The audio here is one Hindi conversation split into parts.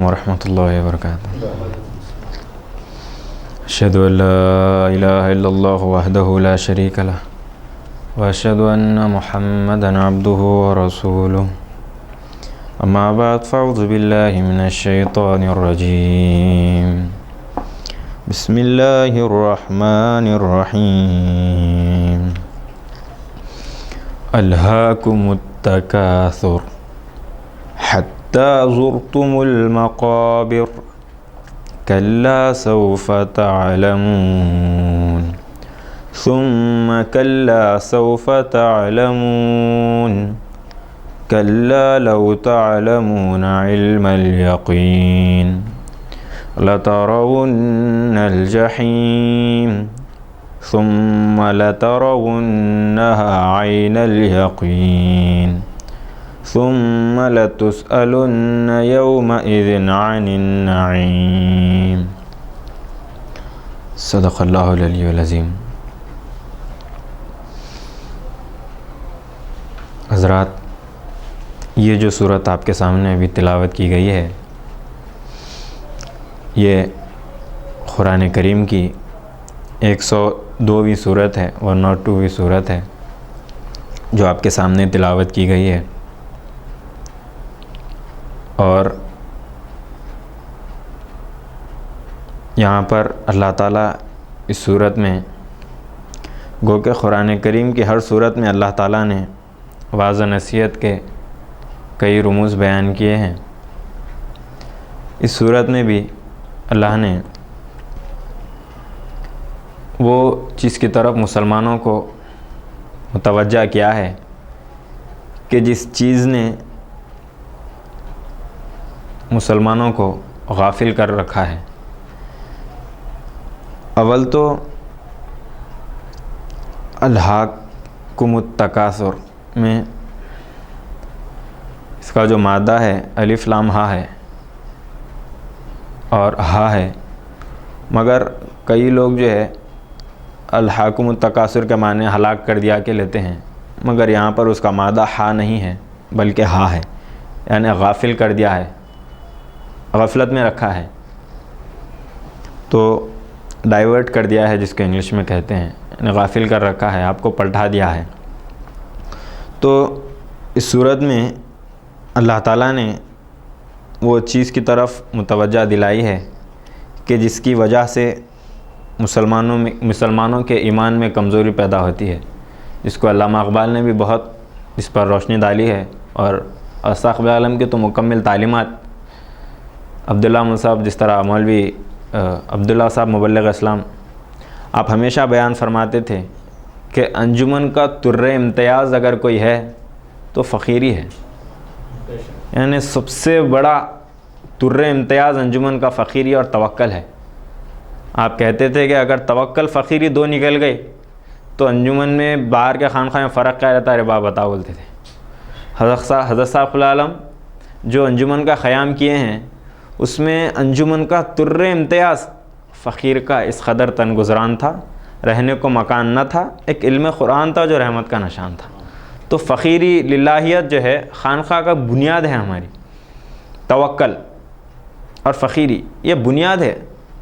वरहमतुल्लाहि वबरकातुहू। अशहदु अल्ला इलाहा इल्लल्लाहु वहदहु ला शरीका लह व अशहदु अन्ना मुहम्मदन अब्दुहु व रसूलुहु। अम्मा बाद फ़अऊज़ु बिल्लाहि मिनश शैतानिर रजीम। बिस्मिल्लाहिर रहमानिर रहीम। अल्हाकुमुत तकासुर हत्ता ज़ुरतुमुल मक़ाबिर कल्ला सौफ़ तअलमून सुम्मा कल्ला सौफ़ तअलमून कल्ला लौ तअलमून इल्मल यक़ीन लतरवुन्नल जहीम सुम्मा लतरवुन्नहा ऐनल यक़ीन सुम्मा लतुस्अलुन्न यौमइज़िन अनिन नईम। सदक़ल्लाहुल अलियुल अज़ीम। हज़रात, ये जो सूरत आपके सामने अभी तिलावत की गई है, ये कुरान करीम की 102वीं सूरत है, 102वीं सूरत है जो आपके सामने तिलावत की गई है। और यहाँ पर अल्लाह ताला इस सूरत में गो के कुरान करीम की हर सूरत में अल्लाह ताला ने वाज़ नसीहत के कई रुमूज़ बयान किए हैं। इस सूरत में भी अल्लाह ने वो चीज़ की तरफ मुसलमानों को मुतवज्जा किया है कि जिस चीज़ ने मुसलमानों को गाफिल कर रखा है। अव्वल तो अल्हाकुमुत तकासुर में इसका जो मादा है अलिफ लाम हा है और हा है, मगर कई लोग जो है अल्हाकुमुत तकासुर के माने हलाक कर दिया के लेते हैं, मगर यहाँ पर उसका मादा हा नहीं है बल्कि हा है, यानी गाफिल कर दिया है, गफलत में रखा है, तो डाइवर्ट कर दिया है जिसको इंग्लिश में कहते हैं, यानी गाफिल कर रखा है, आपको पलटा दिया है। तो इस सूरत में अल्लाह ताला ने वो चीज़ की तरफ मुतवज्जा दिलाई है कि जिसकी वजह से मुसलमानों के ईमान में कमज़ोरी पैदा होती है, जिसको अल्लामा इक़बाल ने भी बहुत इस पर रोशनी डाली है। और असाक़िब आलम के तो मुकम्मिल तालीमात अब्दुल्ला मुसाब, जिस तरह मौलवी अब्दुल्ला साहब मुबल्लिग़ इस्लाम, आप हमेशा बयान फरमाते थे कि अंजुमन का तुर्रे इम्तियाज़ अगर कोई है तो फ़कीरी है, यानी सबसे बड़ा तुर्रे इम्तियाज़ अंजुमन का फ़कीरी और तवक्कल है। आप कहते थे कि अगर तवक्कल फ़कीरी दो निकल गए तो अंजुमन में बाहर के खानखा में फ़र्क क्या रहता है, अरे बाप बताओ बोलते थे। हज़रत साहब आलम जो अंजुमन का क़याम किए हैं उसमें अंजुमन का तुर्रे इम्तियाज़ फ़कीर का इस कदर तन गुज़रान था, रहने को मकान न था, एक इल्म क़ुरान था जो रहमत का निशान था। तो फ़कीरी लिल्लाहियत जो है खानखा का बुनियाद है, हमारी तवक्कल और फ़कीरी ये बुनियाद है,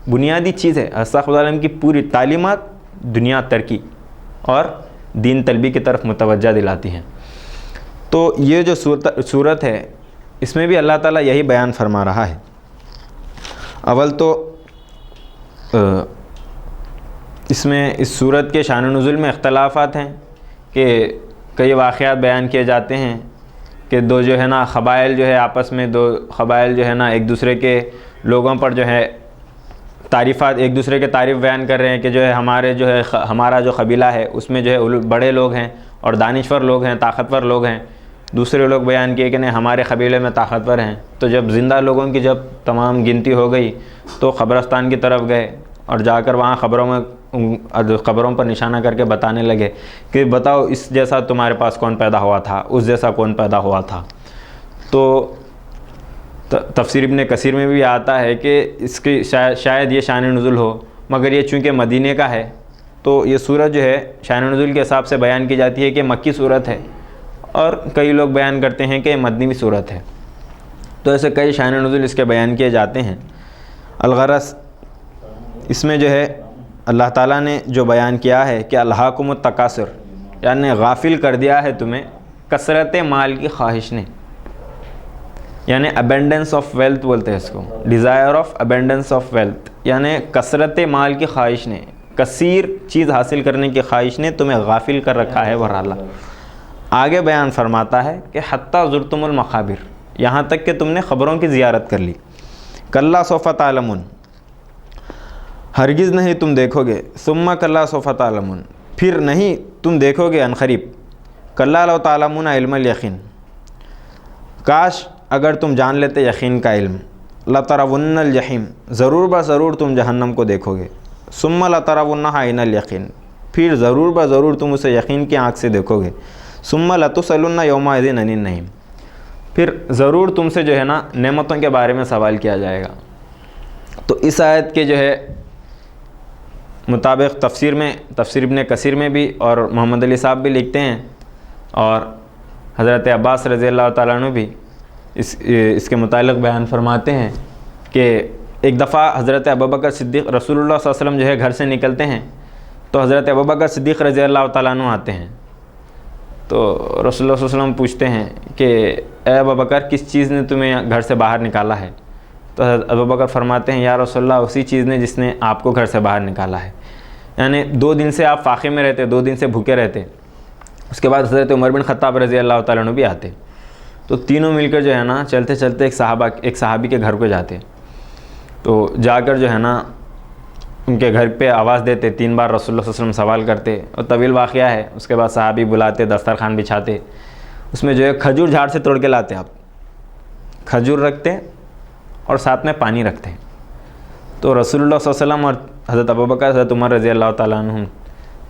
बुनियादी चीज़ है। अल्लाह की पूरी तालीमात दुनिया तरक्की और दीन तलबी की तरफ मुतवज्जा दिलाती हैं। तो ये जो सूरत है इसमें भी अल्लाह ताला यही बयान फरमा रहा है। अव्वल तो इसमें इस सूरत के शान नुज़ुल में इख्तलाफ़ात हैं कि कई वाक़यात बयान किए जाते हैं कि दो जो है ना क़बाइल जो है आपस में दो क़बाइल जो है ना एक दूसरे के लोगों पर जो है तारीफ़ात, एक दूसरे के तारीफ़ बयान कर रहे हैं कि जो है हमारा जो कबीला है उसमें जो है बड़े लोग हैं और दानिश्वर लोग हैं, ताकतवर लोग हैं। दूसरे लोग बयान किए कि नहीं हमारे कबीले में ताकतवर हैं। तो जब ज़िंदा लोगों की जब तमाम गिनती हो गई तो क़ब्रस्तान की तरफ गए और जाकर वहाँ क़ब्रों पर निशाना करके बताने लगे कि बताओ इस जैसा तुम्हारे पास कौन पैदा हुआ था, उस जैसा कौन पैदा हुआ था। तो तफसीर इब्न कसीर में भी आता है कि इसकी शायद ये शान नुज़ुल हो, मगर ये चूँकि मदीने का है तो ये सूरत जो है शान नुज़ुल के हिसाब से बयान की जाती है कि मक्की सूरत है, और कई लोग बयान करते हैं कि मदनी सूरत है। तो ऐसे कई शान नुज़ुल इसके बयान किए जाते हैं। अलगरस इसमें जो है अल्लाह ताला ने जो बयान किया है कि अल्हाकुमुत तकासुर, यानी गाफिल कर दिया है तुम्हें कसरत माल की ख्वाहिश ने, यानी अबेंडेंस ऑफ वेल्थ बोलते हैं इसको, desire of abundance of wealth, यानी कसरत माल की ख्वाहिश ने, कसीर चीज़ हासिल करने की ख्वाहिश ने तुम्हें गाफिल कर रखा है। वरअल्ला आगे बयान फरमाता है कि हत्ता ज़ुरतुमुल मक़ाबिर, यहाँ तक कि तुमने ख़बरों की ज़ियारत कर ली। कल्ला सौफ़ा तालमुन, हरगिज़ नहीं तुम देखोगे, सुम्मा कल्ला सौफ़ा तालमुन, फिर नहीं तुम देखोगे अनक़रीब, कल्ला लौ तालमुन इल्मल यकीन, काश अगर तुम जान लेते यकीन का इल्म, लतरवुन्नल जहीम, ज़रूर ब ज़रूर तुम जहन्नम को देखोगे, सुम्मा लतरवुन्नहा इनल यकीन, फिर ज़रूर ब ज़रूर तुम उसे यकीन की आँख से देखोगे, सुम्मा लतुसअलुन्ना यौमइज़िन अनिन नईम, फिर ज़रूर तुमसे जो है ना नेमतों के बारे में सवाल किया जाएगा। तो इस आयत के जो है मुताबिक तफसीर इब्न कसीर में भी और मोहम्मद अली साहब भी लिखते हैं और हज़रत अब्बास रज़ी अल्लाह ताला अन्हु भी इसके मुतालिक बयान फरमाते हैं कि एक दफ़ा हज़रत अबू बकर सिद्दीक़ रसूलुल्लाह सल्लल्लाहु अलैहि वसल्लम जो है घर से निकलते हैं, तो हज़रत अबू बकर सिद्दीक़ रज़ी अल्लाह ताला अन्हु आते हैं। तो रसूलुल्लाह सल्लल्लाहु अलैहि वसल्लम पूछते हैं कि ए अबू बकर, किस चीज़ ने तुम्हें घर से बाहर निकाला है? तो अबू बकर फरमाते हैं, या रसूलल्लाह, उसी चीज़ ने जिसने आपको घर से बाहर निकाला है। यानी 2 दिन से आप फाक़े में रहते, 2 दिन से भूखे रहते। उसके बाद हज़रत उमर बिन ख़त्ताब रज़ी अल्लाह ताला अन्हु भी आते। तो तीनों मिलकर जो है ना चलते चलते एक सहाबी के घर को जाते। तो जाकर जो है ना उनके घर पे आवाज़ देते, 3 बार रसूलुल्लाह सल्लल्लाहु अलैहि वसल्लम सवाल करते और तवील वाक़या है। उसके बाद सहाबी बुलाते, दस्तरखान बिछाते, उसमें जो है खजूर झाड़ से तोड़ के लाते। आप खजूर रखते और साथ में पानी रखते। तो रसूलुल्लाह सल्लल्लाहु अलैहि वसल्लम और हज़रत अबू बकर, हज़रत उमर रज़ी अल्लाह ताला अन्हुम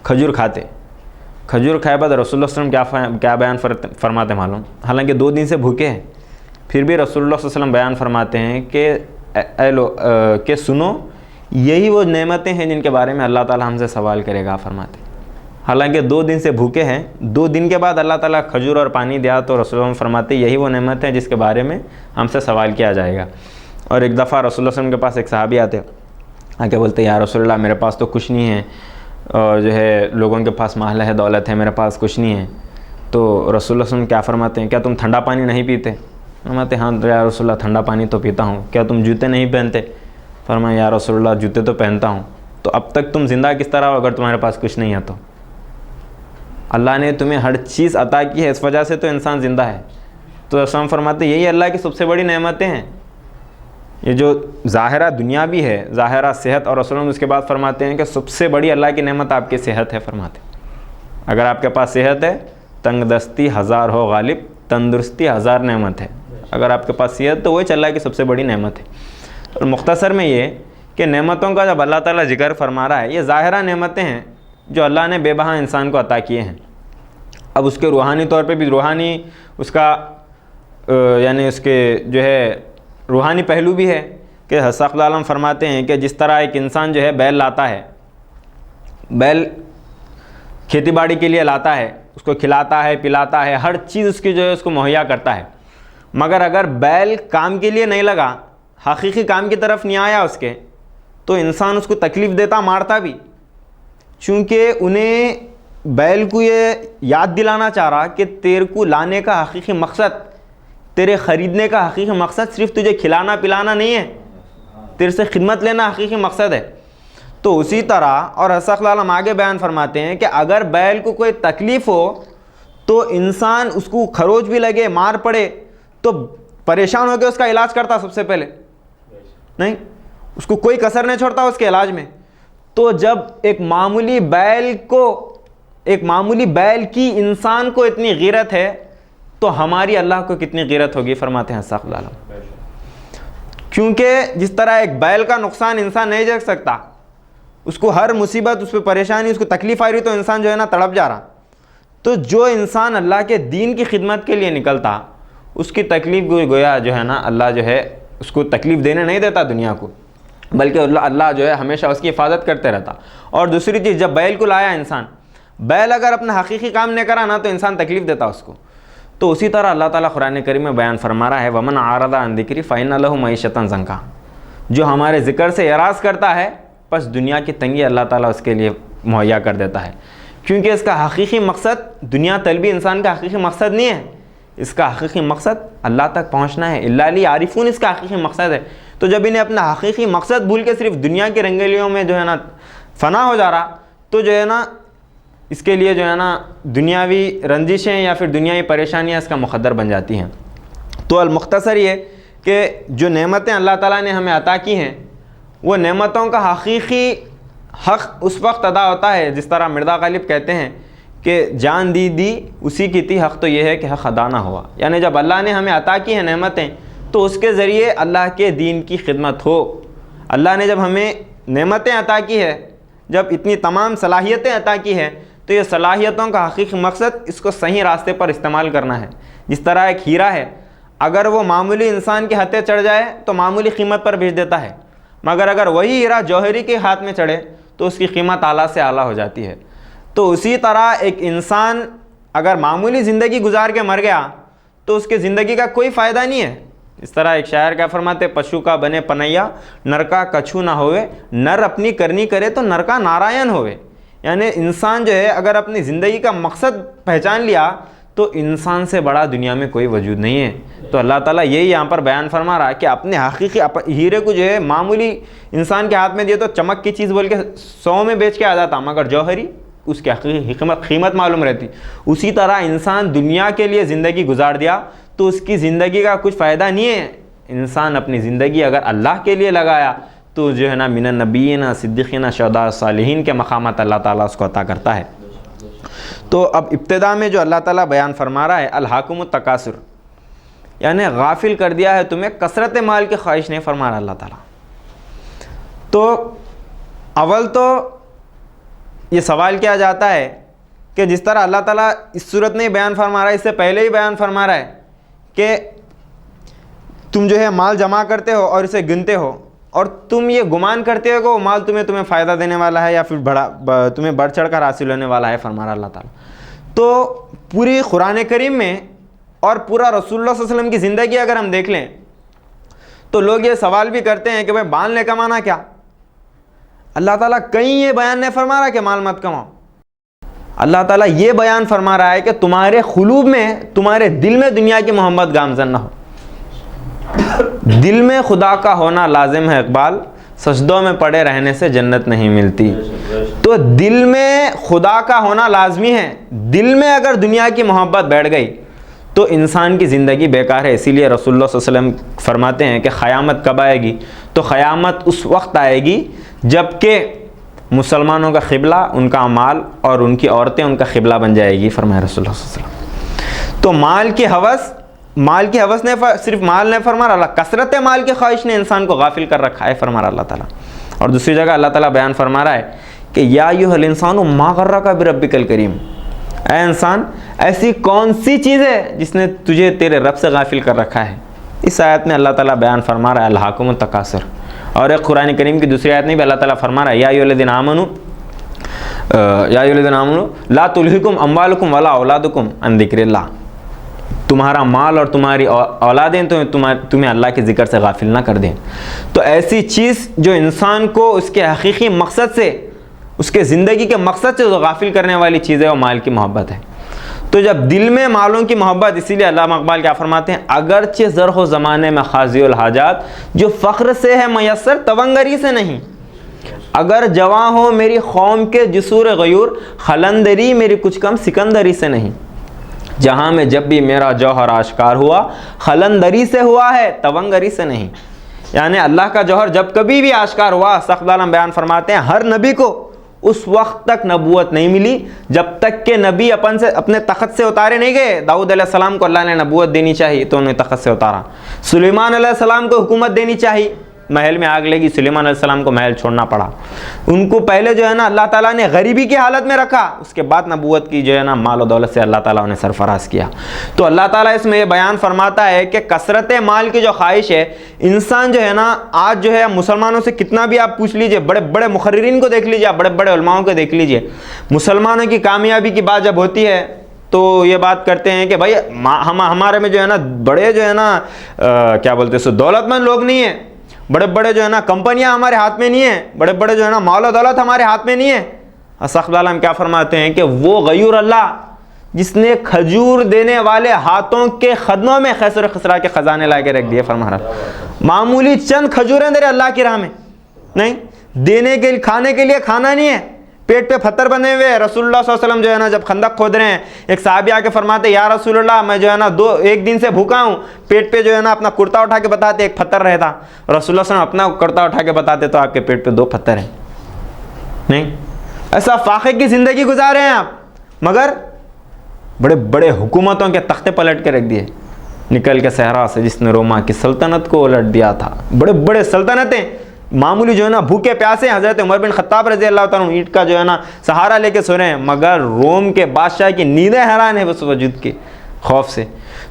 खजूर खाते। खजूर खाए बाद रसूलुल्लाह सल्लल्लाहु अलैहि वसल्लम क्या बयान फरमाते मालूम? हालांकि 2 दिन से भूखे हैं, फिर भी रसूलुल्लाह सल्लल्लाहु अलैहि वसल्लम बयान फरमाते हैं कि सुनो, यही वो नेमतें हैं जिनके बारे में अल्लाह ताला हमसे सवाल करेगा। फरमाते हालांकि 2 दिन से भूखे हैं, 2 दिन के बाद अल्लाह ताला खजूर और पानी दिया, तो रसूलुल्लाह फरमाते यही वो नेमत है जिसके बारे में हमसे सवाल किया जाएगा। और एक दफ़ा रसूलुल्लाह सल्लल्लाहु अलैहि वसल्लम के पास एक सहाबी आते, आके बोलते, या रसूलुल्लाह, मेरे पास तो कुछ नहीं है, और जो है लोगों के पास माल है, दौलत है, मेरे पास कुछ नहीं है। तो रसूलुल्लाह सल्लल्लाहु अलैहि वसल्लम क्या फरमाते हैं, क्या तुम ठंडा पानी नहीं पीते? फरमाते, हाँ या रसूलुल्लाह, ठंडा पानी तो पीता हूँ। क्या तुम जूते नहीं पहनते? फरमाया, या रसूलुल्लाह, जूते तो पहनता हूँ। तो अब तक तुम ज़िंदा किस तरह हो अगर तुम्हारे पास कुछ नहीं है? तो अल्लाह ने तुम्हें हर चीज़ अता की है, इस वजह से तो इंसान ज़िंदा है। तो रसूल फरमाते यही अल्लाह की सबसे बड़ी नेमतें हैं। ये जो ज़ाहिरा दुनिया भी है, ज़ाहिरा सेहत, और रसूल उसके बाद फरमाते हैं कि सबसे बड़ी अल्लाह की नेमत आपकी सेहत है। फरमाते अगर आपके पास सेहत है, तंगदस्ती 1000 हो गालिब, तंदुरुस्ती 1000 नेमत है। अगर आपके पास सेहत, तो वही अल्लाह की सबसे बड़ी नेमत है। और मुख्तसर में ये कि नेमतों का जब अल्लाह ताला जिक्र फरमा रहा है, ये ज़ाहिरा नेमतें हैं जो अल्लाह ने बेबहा इंसान को अता किए हैं। अब उसके रूहानी तौर पे भी, रूहानी उसका यानी उसके जो है रूहानी पहलू भी है कि हज़रत आलम फरमाते हैं कि जिस तरह एक इंसान जो है बैल लाता है, बैल खेती बाड़ी के लिए लाता है, उसको खिलाता है, पिलाता है, हर चीज़ उसकी जो है उसको मुहैया करता है, मगर अगर बैल काम के लिए नहीं लगा, हकीकी काम की तरफ नहीं आया उसके, तो इंसान उसको तकलीफ़ देता, मारता भी। चूँकि उन्हें बैल को ये याद दिलाना चाह रहा कि तेरे को लाने का हकीकी मकसद, तेरे ख़रीदने का हकीकी मकसद सिर्फ तुझे खिलाना पिलाना नहीं है, तेरे से खिदमत लेना हकीकी मकसद है। तो उसी तरह और हज़रत आलम आगे बयान फरमाते हैं कि अगर बैल को कोई तकलीफ़ हो, तो इंसान उसको खरोच भी लगे, मार पड़े, तो परेशान होकर उसका इलाज करता सबसे पहले, नहीं, उसको कोई कसर नहीं छोड़ता उसके इलाज में। तो जब एक मामूली बैल की इंसान को इतनी ग़ैरत है, तो हमारी अल्लाह को कितनी ग़ैरत होगी? फरमाते हैं हज़रत आलम। क्योंकि जिस तरह एक बैल का नुकसान इंसान नहीं देख सकता, उसको हर मुसीबत, उस पर परेशानी, उसको तकलीफ़ आ रही, तो इंसान जो है ना तड़प जा रहा। तो जो इंसान अल्लाह के दीन की खिदमत के लिए निकलता, उसकी तकलीफ़ गोया जो है ना अल्लाह जो है उसको तकलीफ़ देने नहीं देता दुनिया को, बल्कि अल्लाह जो है हमेशा उसकी हिफाजत करते रहता। और दूसरी चीज़, जब बैल को लाया इंसान, बैल अगर अपना हकीकी काम नहीं करा ना, तो इंसान तकलीफ़ देता उसको। तो उसी तरह अल्लाह ताला कुरान करीम में बयान फरमा रहा है, वमन आरदा अन ज़िक्री फ़इन्न लहू मईशतन ज़ंका, जो हमारे ज़िक्र से एराज़ करता है बस दुनिया की तंगी अल्लाह ताला उसके लिए मुहैया कर देता है। क्योंकि इसका हकीकी मकसद दुनिया तलबी इंसान का हकीकी मकसद नहीं है, इसका हकीकी मकसद अल्लाह तक पहुँचना है। इल्ला लियारिफून इसका हकीकी मकसद है। तो जब इन्हें अपना हकीकी मकसद भूल के सिर्फ दुनिया की रंगेलियों में जो है ना फ़ना हो जा रहा, तो जो है ना इसके लिए जो है ना दुनियावी रंजिशें या फिर दुनियावी परेशानियाँ इसका मुक़द्दर बन जाती हैं। तो अलमुख्तसर ये कि जो नेमतें अल्लाह ताला ने हमें अता की हैं, वो नेमतों का हकीकी हक़ उस वक्त अदा होता है जिस तरह मिर्ज़ा गालिब कहते हैं कि जान दी उसी की थी, हक़ तो ये है कि हक़ अदा ना हुआ। यानी जब अल्लाह ने हमें अता की हैं नेमतें, तो उसके ज़रिए अल्लाह के दीन की खिदमत हो। अल्लाह ने जब हमें नेमतें अता की है, जब इतनी तमाम सलाहियतें अता की है, तो ये सलाहियतों का हकीकी मकसद इसको सही रास्ते पर इस्तेमाल करना है। जिस तरह एक हीरा है, अगर वो मामूली इंसान के हाथे चढ़ जाए तो मामूली कीमत पर बेच देता है, मगर अगर वही हीरा जौहरी के हाथ में चढ़े तो उसकी कीमत आला से आला हो जाती है। तो उसी तरह एक इंसान अगर मामूली ज़िंदगी गुजार के मर गया तो उसकी ज़िंदगी का कोई फ़ायदा नहीं है। इस तरह एक शायर क्या फरमाते, पशु का बने पनैया नर का कछु ना होवे, नर अपनी करनी करे तो नर का नारायण होवे। यानी इंसान जो है अगर अपनी ज़िंदगी का मकसद पहचान लिया तो इंसान से बड़ा दुनिया में कोई वजूद नहीं है। तो अल्लाह ताला यही यहाँ पर बयान फरमा रहा है कि अपने हकीकी हीरे को जो है मामूली इंसान के हाथ में दिए तो चमक की चीज़ बोल के 100 में बेच के आ जाता, मगर जौहरी उसकी हकीकी कीमत मालूम रहती। उसी तरह इंसान दुनिया के लिए ज़िंदगी गुजार दिया तो उसकी ज़िंदगी का कुछ फ़ायदा नहीं है। इंसान अपनी ज़िंदगी अगर अल्लाह के लिए लगाया तो जो है ना मिनन नबीना सिद्दीक़ीना शुहदा सालिहीन के मकामात अल्लाह ताला उसको अता करता है। तो अब इब्तिदा में जो अल्लाह ताला बयान फरमा रहा है, अलहाकुमुत तकासुर, यानी गाफिल कर दिया है तुम्हें कसरत माल की ख्वाहिश नहीं फरमा रहा अल्लाह ताला। तो अव्वल तो ये सवाल किया जाता है कि जिस तरह अल्लाह ताला इस सूरत में ही बयान फरमा रहा है, इससे पहले ही बयान फरमा रहा है कि तुम जो है माल जमा करते हो और इसे गिनते हो और तुम ये गुमान करते हो कि वो माल तुम्हें फ़ायदा देने वाला है या फिर तुम्हें बढ़ चढ़ कर हासिल होने वाला है, फरमा रहा अल्लाह ताला। तो पूरी कुरान करीम में और पूरा रसूलुल्लाह सल्लल्लाहु अलैहि वसल्लम की ज़िंदगी अगर हम देख लें तो लोग ये सवाल भी करते हैं कि भाई माल ने कमाना क्या। अल्लाह ताला कहीं ये बयान नहीं फरमा रहा कि माल मत कमाओ। अल्लाह ताला ये बयान फरमा रहा है कि तुम्हारे खुलूब में, तुम्हारे दिल में दुनिया की मोहब्बत गामजन ना हो। दिल में खुदा का होना लाजिम है इकबाल, सजदों में पड़े रहने से जन्नत नहीं मिलती। तो दिल में खुदा का होना लाजमी है। दिल में अगर दुनिया की मोहब्बत बैठ गई तो इंसान की ज़िंदगी बेकार है। इसीलिए रसूलुल्लाह सल्लल्लाहु अलैहि वसल्लम फरमाते हैं कि क़यामत कब आएगी, तो क़यामत उस वक्त आएगी जबकि मुसलमानों का क़िबला उनका माल और उनकी औरतें उनका क़िबला बन जाएगी, फरमाया रसूलुल्लाह सल्लल्लाहु अलैहि वसल्लम। तो माल की हवस ने सिर्फ माल ने फरमा रहा, कसरत माल की ख्वाहिश ने इंसान को गाफिल कर रखा है, फरमा रहा अल्लाह ताला। और दूसरी जगह अल्लाह ताला बयान फरमा रहा है कि या अय्युहल इंसानु मा गर्रका बिरब्बिकल करीम, ऐ इंसान ऐसी कौन सी चीज़ है जिसने तुझे तेरे रब से गाफिल कर रखा है। इस आयत में अल्लाह ताला बयान फरमा रहा है अलहाकुमुत तकासुर। और एक कुरान करीम की दूसरी आयत में भी अल्लाह ताला फरमा रहा है या अय्युहल्लज़ीना आमनू ला तुल्हिकुम अम्वालुकुम वला औलादुकुम अन ज़िक्रिल्लाह, तुम्हारा माल और तुम्हारी औलादें तो तुम्हें अल्लाह के ज़िक्र से गाफिल ना कर दें। तो ऐसी चीज़ जो इंसान को उसके हकीकी मकसद से, उसके ज़िंदगी के मकसद से जो गाफिल करने वाली चीज़ है वो माल की मोहब्बत है। तो जब दिल में मालों की मोहब्बत, इसीलिए अल्लामा इक़बाल क्या फरमाते हैं, अगरचे ज़रहो ज़माने में खाज़ियुल हाजात, जो फ़ख्र से है मयस्सर तवंगरी से नहीं। अगर जवां हो मेरी कौम के जसूर गयूर, खलंदरी मेरी कुछ कम सिकंदरी से नहीं। जहाँ में जब भी मेरा जौहर आश्कार हुआ, खलंदरी से हुआ है, तवंगरी से नहीं। यानी अल्लाह का जौहर जब कभी भी आश्कार हुआ, सख्त आलम बयान फरमाते हैं हर नबी को उस वक्त तक नबूवत नहीं मिली जब तक के नबी अपने तख्त से उतारे नहीं गए। दाऊद अलैहिस्सलाम को अल्लाह ने नबूवत देनी चाहिए तो उन्हें तख्त से उतारा। सुलेमान अलैहिस्सलाम को हुकूमत देनी चाहिए, महल में आग लगी, सुलेमान अलैहिस्सलाम को महल छोड़ना पड़ा। उनको पहले जो है ना अल्लाह ताला ने गरीबी की हालत में रखा, उसके बाद नबूवत की जो है ना माल और दौलत से अल्लाह ताला उन्हें सरफराज किया। तो अल्लाह ताला इसमें ये बयान फरमाता है कि कसरत माल की जो ख्वाहिश है, इंसान जो है ना आज जो है मुसलमानों से कितना भी आप पूछ लीजिए, बड़े बड़े मुखर्रिरीन को देख लीजिए, आप बड़े बड़े उलमाओं को देख लीजिए, मुसलमानों की कामयाबी की बात जब होती है तो ये बात करते हैं कि भाई हम हमारे में जो है ना बड़े जो है ना क्या बोलते हैं सो दौलतमंद लोग नहीं है, बड़े बड़े जो है ना कंपनियां हमारे हाथ में नहीं है, बड़े बड़े जो है ना माल और दौलत हमारे हाथ में नहीं है। अस्सलाम क्या फरमाते हैं कि वो गयूर अल्लाह जिसने खजूर देने वाले हाथों के खदनों में खैसर खसरा के खजाने ला के रख दिए। फरमा रहा मामूली चंद खजूरें दे रहे अल्लाह की राह में, नहीं देने के लिए, खाने के लिए खाना नहीं है, पेट पे पत्थर बने हुए। रसूलुल्लाह सल्लल्लाहु अलैहि वसल्लम जो है ना जब खंदक खोद रहे हैं, एक साहबी आके फरमाते या रसूलुल्लाह मैं जो है ना एक दिन से भूखा हूँ। पेट पे जो है ना अपना कुर्ता उठा के बताते एक पत्थर रहता, रसूलुल्लाह सल्लल्लाहु अलैहि वसल्लम अपना कुर्ता उठा के बताते तो आपके पेट पे 2 पत्थर हैं। नहीं, ऐसा फाखे की ज़िंदगी गुजारे हैं आप, मगर बड़े बड़े हुकूमतों के तख्ते पलट के रख दिए। निकल के सहरा से जिसने रोमा की सल्तनत को उलट दिया था। बड़े बड़े सल्तनतें मामूली जो है ना भूखे प्यासे हज़रत उमर बिन खत्ताब रज़ी अल्लाह तआला ईंट का जो है ना सहारा लेके सो रहे हैं, मगर रोम के बादशाह की नींदें हैरान है उस वजूद के खौफ से।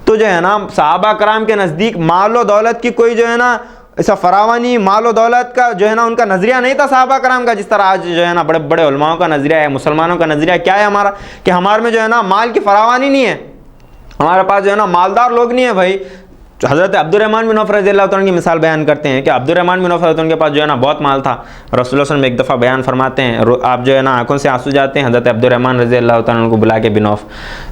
तो जो है ना सहाबा कराम के नज़दीक माल व दौलत की कोई जो है ना ऐसा फरावानी, माल व दौलत का जो है ना उनका नज़रिया नहीं था सहाबा कराम का, जिस तरह आज जो है ना बड़े बड़े उलमाओं का नज़रिया है, मुसलमानों का नज़रिया क्या है हमारा, कि हमारे में जो है ना माल की फरावानी नहीं है, हमारे पास जो है ना मालदार लोग नहीं है। भाई हज़रत अब्दुर्रहमान बिन औफ रज़ियल्लाहु तआला की मिसाल बयान करते हैं कि अब्दुर्रहमान बिन औफ के पास जो है ना बहुत माल था। रसूलुल्लाह सल्लल्लाहु अलैहि वसल्लम एक दफ़ा बयान फरमाते हैं, आप जो है ना आंखों से आंसू जाते हैं हज़रत अब्दुर्रहमान रज़ियल्लाहु तआला को बुला के बिन औफ,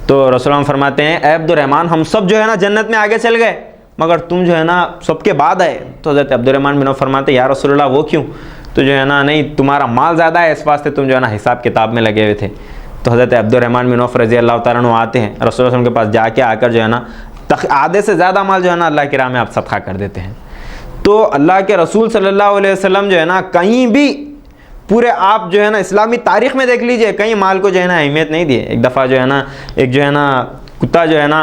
तो रसूलुल्लाह फरमाते हैं ए अब्दुर्रहमान हम सब जो है ना जन्नत में आगे चल गए, मगर तुम जो है ना सबके बाद आए। तो हज़रत अब्दुर्रहमान बिन औफ फरमाते या रसूलुल्लाह वो क्यों? तो जो है ना नहीं तुम्हारा माल ज़्यादा है, इस वास्ते तुम जो है ना हिसाब किताब में लगे हुए थे। तो हज़रत अब्दुर्रहमान बिन औफ रज़ियल्लाहु तआला अन्हु आते हैं रसूलुल्लाह सल्लल्लाहु अलैहि वसल्लम के पास, जाके आकर जो है ना आधे से ज़्यादा माल जो है ना अल्लाह की राह में आप सदका कर देते हैं। तो अल्लाह के रसूल सल्लल्लाहु अलैहि वसल्लम जो है ना कहीं भी पूरे आप जो है ना इस्लामी तारीख़ में देख लीजिए, कहीं माल को जो है ना अहमियत नहीं दी। एक दफ़ा जो है ना एक जो है ना कुत्ता जो है ना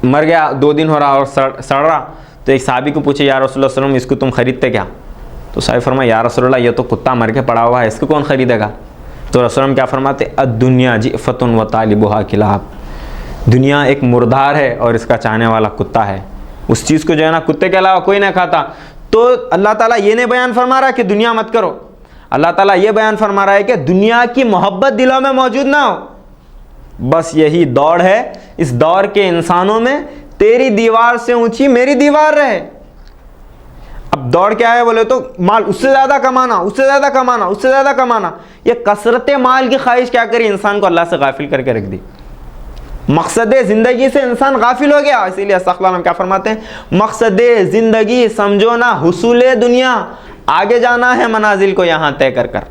मर गया, 2 दिन हो रहा और सड़ रहा, तो एक साहबी को पूछे या रसूलुल्लाह सल्लल्लाहु अलैहि वसल्लम इसको तुम खरीदते क्या? तो साहब फरमाया या रसूलुल्लाह ये तो कुत्ता मर के पड़ा हुआ है, इसको कौन ख़रीदेगा? तो रसूलुल्लाह क्या फरमाते अद्दुनिया जिफ़तुन व तालिबुहा किलाब, दुनिया एक मुर्दार है और इसका चाहने वाला कुत्ता है। उस चीज़ को जो है ना कुत्ते के अलावा कोई नहीं खाता। तो अल्लाह ताला ये नहीं बयान फरमा रहा है कि दुनिया मत करो, अल्लाह ताला ये बयान फरमा रहा है कि दुनिया की मोहब्बत दिलों में मौजूद ना हो। बस यही दौड़ है, इस दौर के इंसानों में तेरी दीवार से ऊंची मेरी दीवार रहे। अब दौड़ क्या है बोले तो माल उससे ज़्यादा कमाना, उससे ज़्यादा कमाना, उससे ज़्यादा कमाना। ये कसरत माल की ख्वाहिश क्या करी, इंसान को अल्लाह से गाफिल करके रख दी। मकसद ज़िंदगी से इंसान गाफिल हो गया। इसीलिए अस्सलाम क्या फरमाते हैं, मकसद ज़िंदगी समझो ना हुसूल दुनिया, आगे जाना है मनाजिल को यहाँ तय कर कर।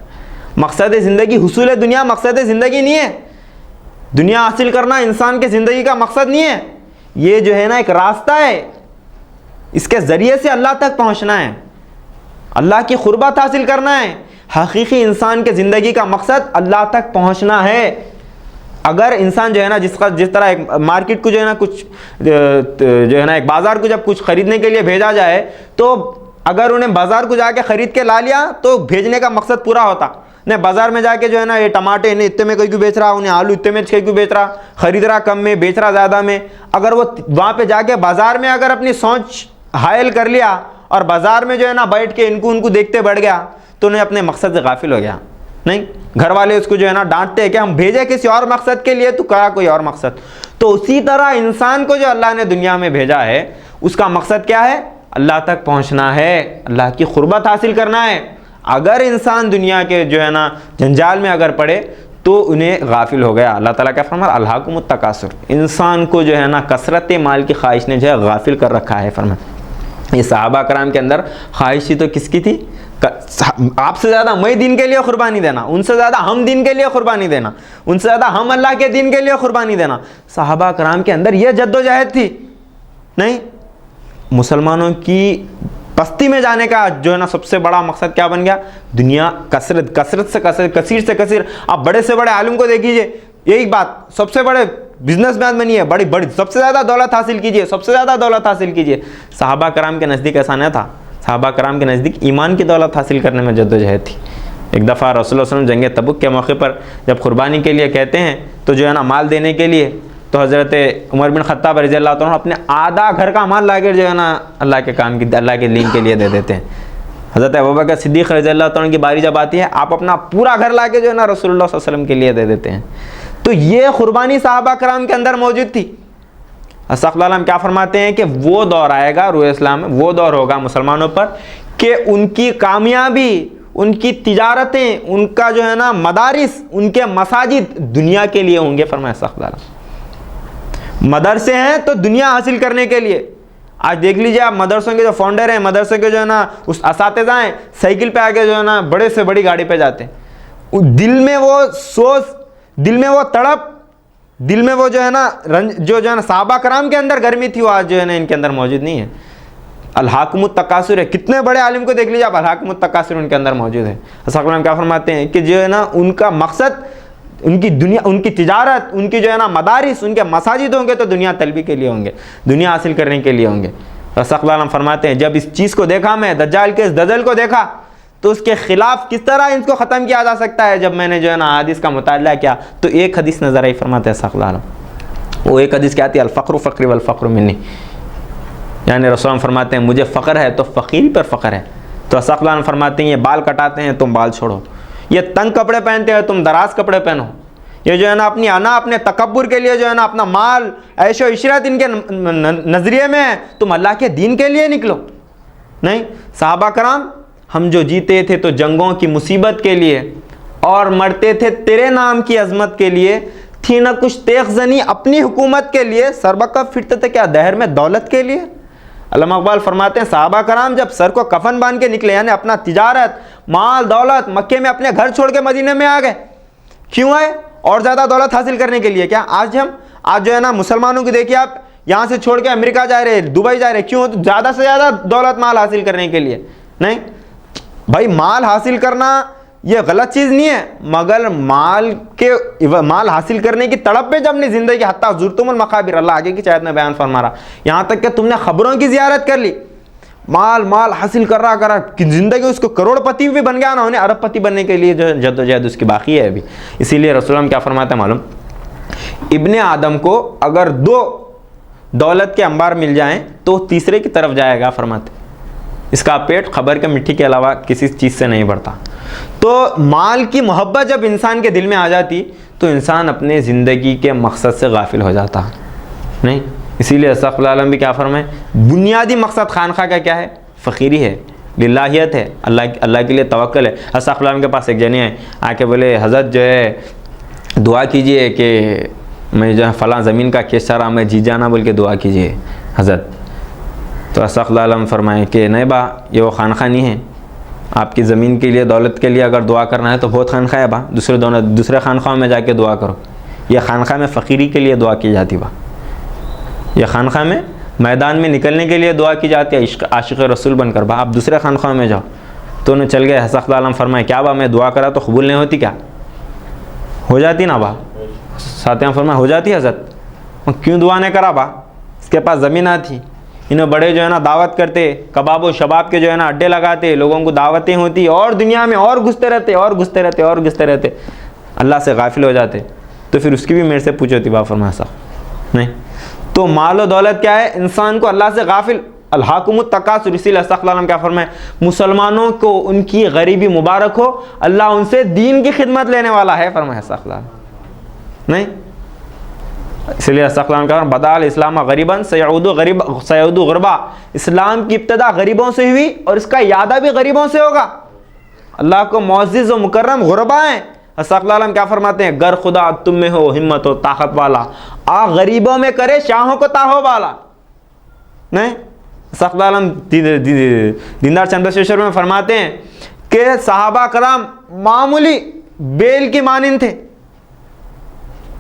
मकसद ज़िंदगी हुसूल दुनिया मकसद ज़िंदगी नहीं है। दुनिया हासिल करना इंसान के ज़िंदगी का मकसद नहीं है। ये जो है ना एक रास्ता है, इसके ज़रिए से अल्लाह तक पहुँचना है, अल्लाह की क़ुर्बत हासिल करना है। हकीकी इंसान के ज़िंदगी का मकसद अल्लाह तक पहुँचना है। अगर इंसान जो है ना जिस तरह एक मार्केट को जो है ना कुछ जो है ना एक बाज़ार को जब कुछ ख़रीदने के लिए भेजा जाए, तो अगर उन्हें बाज़ार को जाके ख़रीद के ला लिया तो भेजने का मकसद पूरा होता। नहीं बाज़ार में जाके जो है ना ये टमाटे इन्हें इतने में क्यों बेच रहा, उन्हें आलू इतने में क्यों बेच रहा, ख़रीद रहा कम में बेच रहा ज़्यादा में। अगर वो वहाँ पे जाके बाज़ार में अगर अपनी सोच हायल कर लिया और बाज़ार में जो है ना बैठ के उनको देखते बढ़ गया, तो उन्हें अपने मकसद से गाफिल हो गया। नहीं, घर वाले उसको जो है ना डांटते हैं कि हम भेजे किसी और मकसद के लिए, तो करा कोई और मकसद। तो उसी तरह इंसान को जो अल्लाह ने दुनिया में भेजा है उसका मकसद क्या है, अल्लाह तक पहुंचना है, अल्लाह की क़ुर्बत हासिल करना है। अगर इंसान दुनिया के जो है ना जंजाल में अगर पड़े तो उन्हें गाफिल हो गया। अल्लाह ताला क्या फरमा, अल्हाकुमुत तकासुर, इंसान को जो है ना कसरत माल की ख्वाहिश ने जो है गाफिल कर रखा है। फरमा ये सहाबा कराम के अंदर ख्वाहिश तो किसकी थी, आपसे ज़्यादा मैं दीन के लिए कुर्बानी देना, उनसे ज़्यादा हम दीन के लिए कुर्बानी देना, उनसे ज़्यादा हम अल्लाह के दीन के लिए कुर्बानी देना। सहाबा कराम के अंदर यह जद्दोजहद थी। नहीं, मुसलमानों की बस्ती में जाने का जो है ना सबसे बड़ा मकसद क्या बन गया, दुनिया कसरत से कसीर से कसीर। आप बड़े से बड़े आलिम को देखिए, यही बात, सबसे बड़े बिजनेसमैन बनिए, बड़ी बड़ी सबसे ज़्यादा दौलत हासिल कीजिए, सबसे ज़्यादा दौलत हासिल कीजिए। सहाबा कराम के नज़दीक ऐसा नहीं था। सहाबा कराम के नज़दीक ईमान की दौलत हासिल करने में जद्दोजहद थी। एक दफ़ा रसूलुल्लाह सल्लल्लाहु अलैहि वसल्लम जंग तबुक के मौके पर जब कुर्बानी के लिए कहते हैं तो जो है ना माल देने के लिए, तो हज़रत उमर बिन खत्ताब रज़ी अल्लाह तआला अपने आधा घर का माल लाके जो है ना अल्लाह के काम की, अल्लाह के दीन के लिए दे देते हैं। हज़रत अबू बकर सिद्दीक़ रज़ी अल्लाह तआला की बारी जब आती है, आप अपना पूरा घर लाके जो है ना रसूलुल्लाह सल्लल्लाहु अलैहि वसल्लम के लिए दे देते हैं। तो ये कुर्बानी सहाबा कराम के अंदर मौजूद थी। अस्सलाम क्या फरमाते हैं कि वो दौर आएगा रूह इस्लाम में, वो दौर होगा मुसलमानों पर कि उनकी कामयाबी, उनकी तिजारतें, उनका जो है ना मदारिस, उनके मसाजिद दुनिया के लिए होंगे। फरमाया अस्सलाम मदरसे हैं तो दुनिया हासिल करने के लिए। आज देख लीजिए आप मदरसों के जो फाउंडर हैं, मदरसों के जो है ना उस असातिज़ा हैं, साइकिल पे आके जो है ना बड़े से बड़ी गाड़ी पे जाते हैं। दिल में वो सोच, दिल में वो तड़प, दिल में वो जो है ना जो है ना सहाबा कराम के अंदर गर्मी थी, वो आज जो है ना इनके अंदर मौजूद नहीं है। अलहाकुमुत तकासुर है, कितने बड़े आलिम को देख लीजिए आप, अलहाकुमुत तकासुर उनके अंदर मौजूद है। अस्सलाम क्या फरमाते हैं कि जो है ना उनका मकसद, उनकी दुनिया, उनकी तिजारत, उनकी जो है ना मदारिस, उनके मसाजिद होंगे तो दुनिया तलबी के लिए होंगे, दुनिया हासिल करने के लिए होंगे। अस्सलाम फरमाते हैं जब इस चीज़ को देखा मैं, दज्जाल के इस दजल को देखा, तो उसके ख़िलाफ़ किस तरह इसको ख़त्म किया जा सकता है। जब मैंने जो है ना हदीस का मुताला किया तो एक हदीस नज़र आई। फरमाते हैं अस्सलाम, वो एक हदीस क्या आती है, अल-फ़क़्रु फ़क़्री वल-फ़क़्रु मिन्नी, यानी रसूल फरमाते हैं मुझे फ़ख्र है तो फ़कीर पर फ़ख्र है। तो अस्सलाम फरमाते हैं ये बाल कटाते हैं तुम बाल छोड़ो, ये तंग कपड़े पहनते हैं तुम दराज कपड़े पहनो, ये जो है ना अपनी अना, अपने तकब्बुर के लिए जो है ना अपना माल, ऐशो इशरत इनके नज़रिए में है, तुम अल्लाह के दीन के लिए निकलो। नहीं, सहाबा कराम हम जो जीते थे तो जंगों की मुसीबत के लिए और मरते थे तेरे नाम की अजमत के लिए, थी ना कुछ तेगजनी अपनी हुकूमत के लिए, सरबकब फिरते थे क्या दहर में दौलत के लिए। अल्लामा इकबाल फरमाते हैं सहाबा कराम जब सर को कफन बांध के निकले, यानी अपना तिजारत, माल, दौलत, मक्के में अपने घर छोड़ के मदीने में आ गए। क्यों आए? और ज़्यादा दौलत हासिल करने के लिए। क्या आज जो है ना मुसलमानों की देखिए आप, यहाँ से छोड़ के अमेरिका जा रहे, दुबई जा रहे, क्यों? तो ज़्यादा से ज़्यादा दौलत माल हासिल करने के लिए। नहीं भाई, माल हासिल करना ये गलत चीज़ नहीं है, मगर माल हासिल करने की तड़प पे जब अपनी ज़िंदगी, हत्ता ज़ुरतुमुल मक़ाबिर, अल्लाह आगे की चायत में बयान फरमा रहा, यहाँ तक कि तुमने ख़बरों की ज़ियारत कर ली, माल हासिल कर रहा कि ज़िंदगी उसको करोड़पति भी बन गया ना, उन्हें अरबपति बनने के लिए जो जद्दोजहद उसकी बाकी है अभी। इसीलिए रसूल क्या फरमाते हैं मालूम, इब्ने आदम को अगर 2 दौलत के अंबार मिल जाएं तो तीसरे की तरफ जाएगा। फरमाते इसका पेट खबर के मिट्टी के अलावा किसी चीज़ से नहीं बढ़ता। तो माल की मोहब्बत जब इंसान के दिल में आ जाती तो इंसान अपने ज़िंदगी के मकसद से गाफिल हो जाता। नहीं, इसीलिए अस्सलाम भी क्या फरमाए, बुनियादी मकसद खानखा का क्या है? फ़कीरी है, लिल्लाहियत है, अल्लाह के लिए तवक्कल है। अस्सलाम के पास एक जने आए, आके बोले हज़रत जो है दुआ कीजिए कि मैं जो है फ़लाँ ज़मीन का केस चाह रहा, मैं जी जाना बोल के दुआ कीजिए हज़रत। तो अस्सलाम फरमाए कि नहीं बा, ये वो खानखा नहीं है, आपकी ज़मीन के लिए, दौलत के लिए अगर दुआ करना है तो बहुत खानखा है बा, दूसरे खानखाओं में जाके दुआ करो। ये खानखा में फ़कीरी के लिए दुआ की जाती बा, ये खानखा में मैदान में निकलने के लिए दुआ की जाती है, आशिक़ रसूल बनकर बा, आप दूसरे खानखाओं में जाओ। तो उन्हें चल गए। अस्सलाम फरमाए क्या बा, मैं दुआ करा तो कबूल नहीं होती क्या? हो जाती ना बा? साथियाँ फरमाए हो जाती हज़रत, क्यों दुआ नहीं करा बा? इसके पास ज़मीन आती, इन्हें बड़े जो है ना दावत करते, कबाब व शबाब के जो है ना अड्डे लगाते, लोगों को दावतें होती और दुनिया में और घुसते रहते, अल्लाह से गाफिल हो जाते। तो फिर उसकी भी मेरे से पूछो थी बाप फरमा साहब। नहीं, तो माल और दौलत क्या है? इंसान को अल्लाह से गाफिल, अलहाकुमुत तकासुर। इसीलिए अस्सलाम क्या फरमाए, मुसलमानों को उनकी गरीबी मुबारक हो, अल्लाह उनसे दीन की खिदमत लेने वाला है। फरमाया अस्सलाम। नहीं, इसलिए अस्सलाम का बदाल इस्लाम गरीबन सयऊदु गुरबा, इस्लाम की इब्तदा गरीबों से हुई और इसका यादा भी गरीबों से होगा। अल्लाह को मुअज़्ज़िज़ व मुकर्रम गुरबा हैं। अस्सलाम क्या फरमाते हैं, गर खुदा तुम में हो हिम्मत हो ताकत वाला, आ गरीबों में करे शाहों को ताहो वाला। नहीं, अस्सलाम दीनदार चंद्रशेखर में फरमाते हैं कि सहाबा कराम मामूली बेल की मानिंद थे।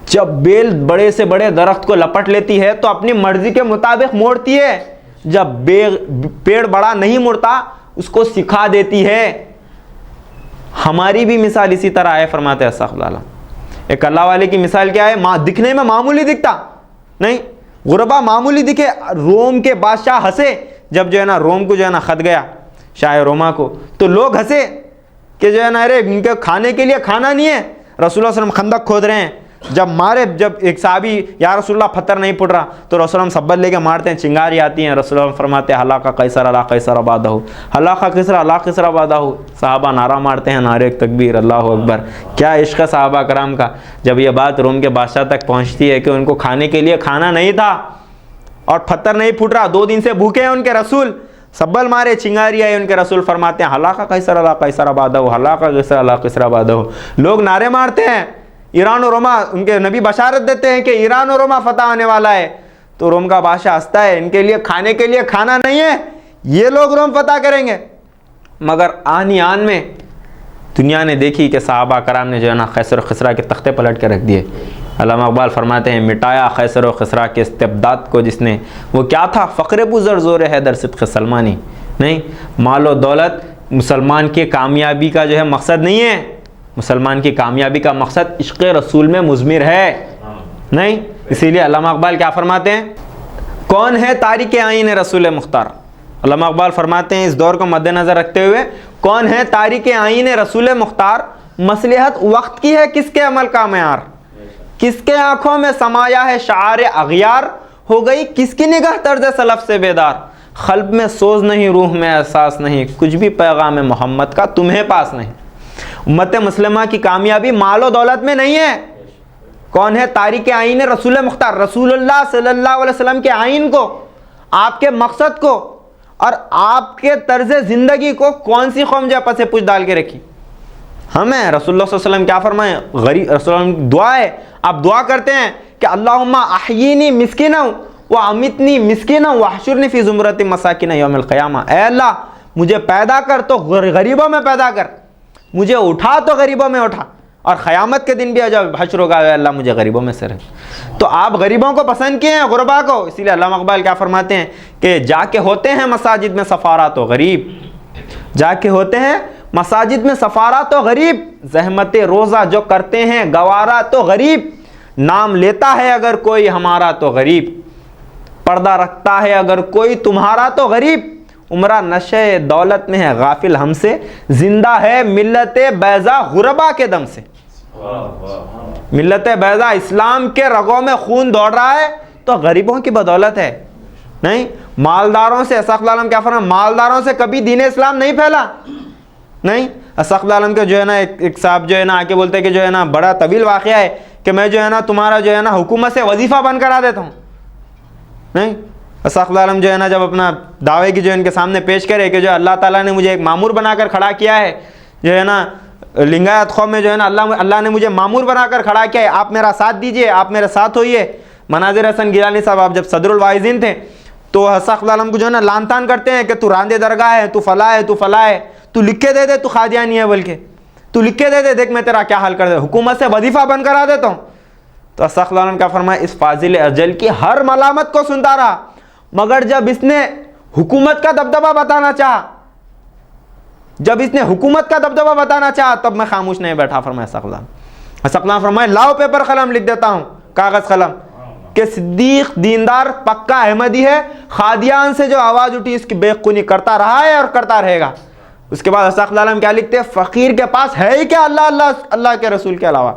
जब बेल बड़े से बड़े दरख्त को लपट लेती है तो अपनी मर्जी के मुताबिक मोड़ती है, जब पेड़ बड़ा नहीं मुड़ता उसको सिखा देती है। हमारी भी मिसाल इसी तरह है। फरमाते हैं अस्सलाम, एक अल्लाह वाले की मिसाल क्या है, दिखने में मामूली दिखता नहीं, गुरबा मामूली दिखे। रोम के बादशाह हंसे जब जो है ना रोम को जो है ना खत गया शाह रोमा को, तो लोग हंसे कि जो है ना अरे इनके खाने के लिए खाना नहीं है। रसूलुल्लाह सल्लल्लाहु अलैहि वसल्लम खंदक खोद रहे हैं, जब मारे, जब एक साहबी या रसूलुल्लाह पत्थर नहीं फुट रहा तो रसूलुल्लाह सब्बत लेके मारते हैं, चिंगारी आती हैं, रसूलुल्लाह फरमाते हैं हलाका कैसर अला कैसर आबादहू, हलाका कैसर अला कैसर आबादहू। साहबा नारा मारते हैं, नारे तकबीर, अल्लाह अकबर। क्या इश्क है साहबा कराम का। जब ये बात रोम के बादशाह तक पहुँचती है कि उनको खाने के लिए खाना नहीं था और पत्थर नहीं फूट रहा, 2 दिन से भूखे हैं उनके रसूल, सब्बल मारे, चिंगारी आई, उनके रसूल फरमाते हैं हलाका कैसर अला कैसर आबादहू, हलाका कैसर अला कैसर आबादहू। लोग नारे मारते हैं, ईरान और रोमा, उनके नबी बशारत देते हैं कि ईरान और रोमा फतह होने वाला है। तो रोम का बादशाह हंसता है, इनके लिए खाने के लिए खाना नहीं है, ये लोग रोम फतह करेंगे। मगर आन में दुनिया ने देखी कि सहाबा कराम ने जो है ना खैसर और खसरा के तख्ते पलट के रख दिए। अल्लामा इकबाल फरमाते हैं मिटाया खैसर और खसरा के इस्तिबदाद को जिसने, वो क्या था, फ़क्र बुज़र ज़ोर हैदर सिद्क़ सलमानी। नहीं, मालो दौलत मुसलमान की कामयाबी का जो है मकसद नहीं है, मुसलमान की कामयाबी का मकसद इश्क़ रसूल में मुज़मिर है। नहीं, इसीलिए अल्लामा इकबाल क्या फरमाते हैं, कौन है तारिक आईन रसूल मुख्तार। अल्लामा इकबाल फरमाते हैं इस दौर को मद्देनज़र रखते हुए, कौन है तारिक आईन रसूल मुख्तार, मसलहत वक्त की है किसके अमल का मयार, किसके आंखों में समाया है शार अगियार, हो गई किसकी निगाह तर्ज सलफ से बेदार, क़ल्ब में सोज नहीं, रूह में एहसास नहीं, कुछ भी पैगाम मोहम्मद का तुम्हें पास नहीं। उम्मत मुस्लिमा की कामयाबी मालो दौलत में नहीं है। कौन है तारिक आईन रसूल मुख्तार, रसूलुल्लाह सल्लल्लाहु अलैहि वसल्लम के आईन को, आपके मकसद को और आपके तर्ज ज़िंदगी को कौन सी कौम जो आपस से पूछ डाल के रखी। हमें रसूलुल्लाह सल्लल्लाहु अलैहि वसल्लम क्या फरमाए, गरीब रसूल दुआ है, आप दुआ करते हैं कि अल्लाहुम्मा अहयीनी मिस्किना व अमितनी मिस्किना व अहशुरनी फी ज़ुमरति मसाकिन यौमिल क़ियामा। ऐ अल्लाह मुझे पैदा कर तो गरीबों में पैदा कर, मुझे उठा तो गरीबों में उठा, और क़यामत के दिन भी जब हश्र होगा अल्लाह मुझे गरीबों में से रख। तो आप गरीबों को पसंद किए हैं, गुरबा को। इसीलिए अल्लामा इकबाल क्या फरमाते हैं कि जाके होते हैं मसाजिद में सफ़ारा तो गरीब, जाके होते हैं मसाजिद में सफ़ारा तो गरीब, ज़हमत रोज़ा जो करते हैं गवारा तो गरीब, नाम लेता है अगर कोई हमारा तो गरीब, पर्दा रखता है अगर कोई तुम्हारा तो गरीब, उम्रा नशे दौलत में है गाफिल हमसे, जिंदा है मिल्लत बैज़ा गुरबा के दम से। मिल्लत बैज़ा इस्लाम के रगों में खून दौड़ रहा है तो गरीबों की बदौलत है। नहीं, मालदारों से असक़्फ़ुल आलम क्या फरमा, मालदारों से कभी दीन इस्लाम नहीं फैला। नहीं, असक़्फ़ुल आलम के जो है ना एक साहब जो है ना आके बोलते हैं कि जो है ना बड़ा तवील वाक़या है कि मैं जो है ना तुम्हारा जो है ना हुकूमत से वजीफ़ा बंद करा देता हूँ। नहीं, असक़्फ़ुल आलम जो है ना जब अपना दावे की जो इनके सामने पेश करे कि जो अल्लाह ताला ने मुझे एक मामूर बनाकर खड़ा किया है, जो है ना लिंगायत कौम में जो है ना अल्लाह ने मुझे मामूर बनाकर खड़ा किया है, आप मेरा साथ दीजिए, आप मेरे साथ होइए। मनाज़िर हसन गिलानी साहब आप जब सदरुल वाइज़ीन थे तो असक़्फ़ुल आलम को जो है ना लान तान करते हैं कि तू रांदे दरगाह है, तू फ़ला है, तू फ़ला है, तू लिख के दे दे, तू क़ादियानी है, बल्कि तू लिख के दे दे, देख मैं तेरा क्या हाल कर दे, हुकूमत से वजीफ़ा बंद करा देता हूँ। तो असक़्फ़ुल आलम क्या फरमाया, इस फाजिल अजल की हर मलामत को सुनता रहा, मगर जब इसने हुकूमत का दबदबा बताना चाहा, जब इसने हुकूमत का दबदबा बताना चाहा तब मैं खामोश नहीं बैठा। फरमाया असक़्फ़ुल फरमाया लाओ पेपर कलम, लिख देता हूँ कागज़ कलम कि सिद्दीक दीनदार पक्का अहमदी है, खादियान से जो आवाज़ उठी इसकी बेखुनी करता रहा है और करता रहेगा। उसके बाद असक़्फ़ुल क्या लिखते हैं, फ़कीर के पास है ही क्या अल्लाह अल्लाह अल्लाह के रसूल के अलावा,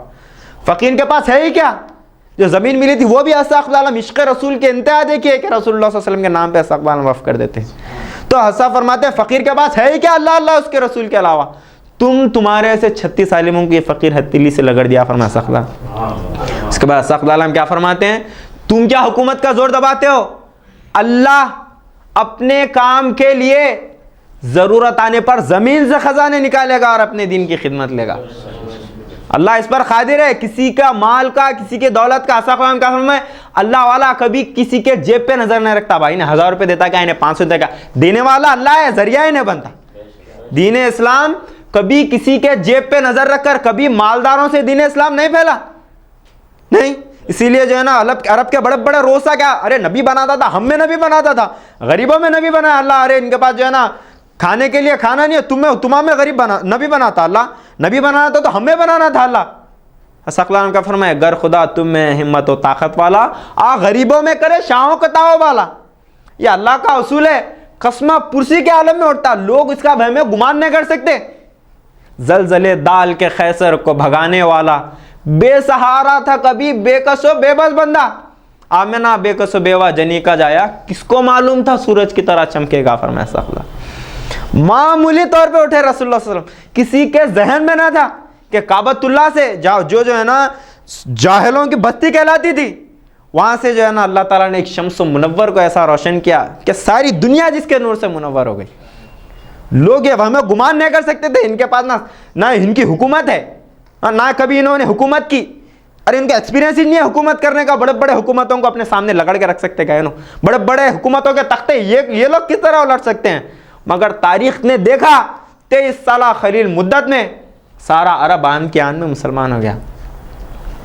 फ़कीर के पास है ही क्या। जो ज़मीन मिली थी वो भी असक़्फ़ुल इश्क़ रसूल के इंतहा देखिए कि रसूलुल्लाह सल्लल्लाहु अलैहि वसल्लम के नाम पे असक़्फ़ुल वफ़ कर देते हैं। तो हसा फरमाते हैं फ़कीर के पास है ही क्या अल्लाह अल्लाह उसके रसूल के अलावा, तुम्हारे ऐसे 36 आलिमों की फ़कीर हथेली से लगड़ दिया। फरमाया असक़्फ़ुल। उसके बाद असक़्फ़ुल क्या फरमाते हैं, तुम क्या हुकूमत का जोर दबाते हो, अल्लाह अपने काम के लिए ज़रूरत आने पर ज़मीन से ख़जाने निकालेगा और अपने दीन की खिदमत लेगा। अल्लाह इस पर कादिर है, किसी का माल का, किसी के दौलत का। असक़्फ़ुल का फरमाए अल्लाह वाला कभी किसी के जेब पे नज़र नहीं रखता, भाई ने 1000 रुपये देता क्या, इन्हें 500 देता, देने वाला अल्लाह है, जरिया इन्हें बनता। दीन इस्लाम कभी किसी के जेब पे नज़र रखकर कभी मालदारों से दीन इस्लाम नहीं फैला। नहीं, इसीलिए जो है ना अरब के बड़े बड़े रोसा क्या, अरे नबी बनाता था, हम में नबी बनाता था, गरीबों में नबी बनाया अल्लाह। अरे इनके पास जो है ना खाने के लिए खाना नहीं है, तुम्हें में गरीब बना नबी बनाता अल्लाह, नबी बनाना था तो हमें बनाना था अल्लाह। असक़्फ़ुल का फरमाया गर खुदा तुम में हिम्मत और ताकत वाला, आ गरीबों में करे शाहों का ताव वाला। ये अल्लाह का उसूल है, कसमा पुरसी के आलम में उठता, लोग इसका वहम गुमान नहीं कर सकते। जलजले दाल के खैसर को भगाने वाला, बेसहारा था कभी बेकसो बेबस बंदा, आमिना बेकसो बेवा जनी का जाया, किसको मालूम था सूरज की तरह चमकेगा, फरमाया सखला। मामूली तौर पे उठे रसूलुल्लाह सल्लल्लाहु अलैहि वसल्लम, किसी के जहन में ना था कि काबतुल्लाह से जो है ना जाहिलों की बत्ती कहलाती थी, वहां से जो है ना अल्लाह ताला ने एक शम्स मुनव्वर को ऐसा रोशन किया कि सारी दुनिया जिसके नूर से मुनव्वर हो गई। लोग ये हमें गुमान नहीं कर सकते थे इनके पास ना इनकी हुकूमत है, ना कभी इन्होंने हुकूमत की, अरे इनका एक्सपीरियंस ही नहीं है हुकूमत करने का। बड़े बड़े हुकूमतों को अपने सामने लगड़ के रख सकते हैं, बड़े बड़े हुकूमतों के तख्ते ये लोग किस तरह उलट सकते हैं। मगर तारीख ने देखा 23 साल खलील मुद्दत में सारा अरब आन के आन में मुसलमान हो गया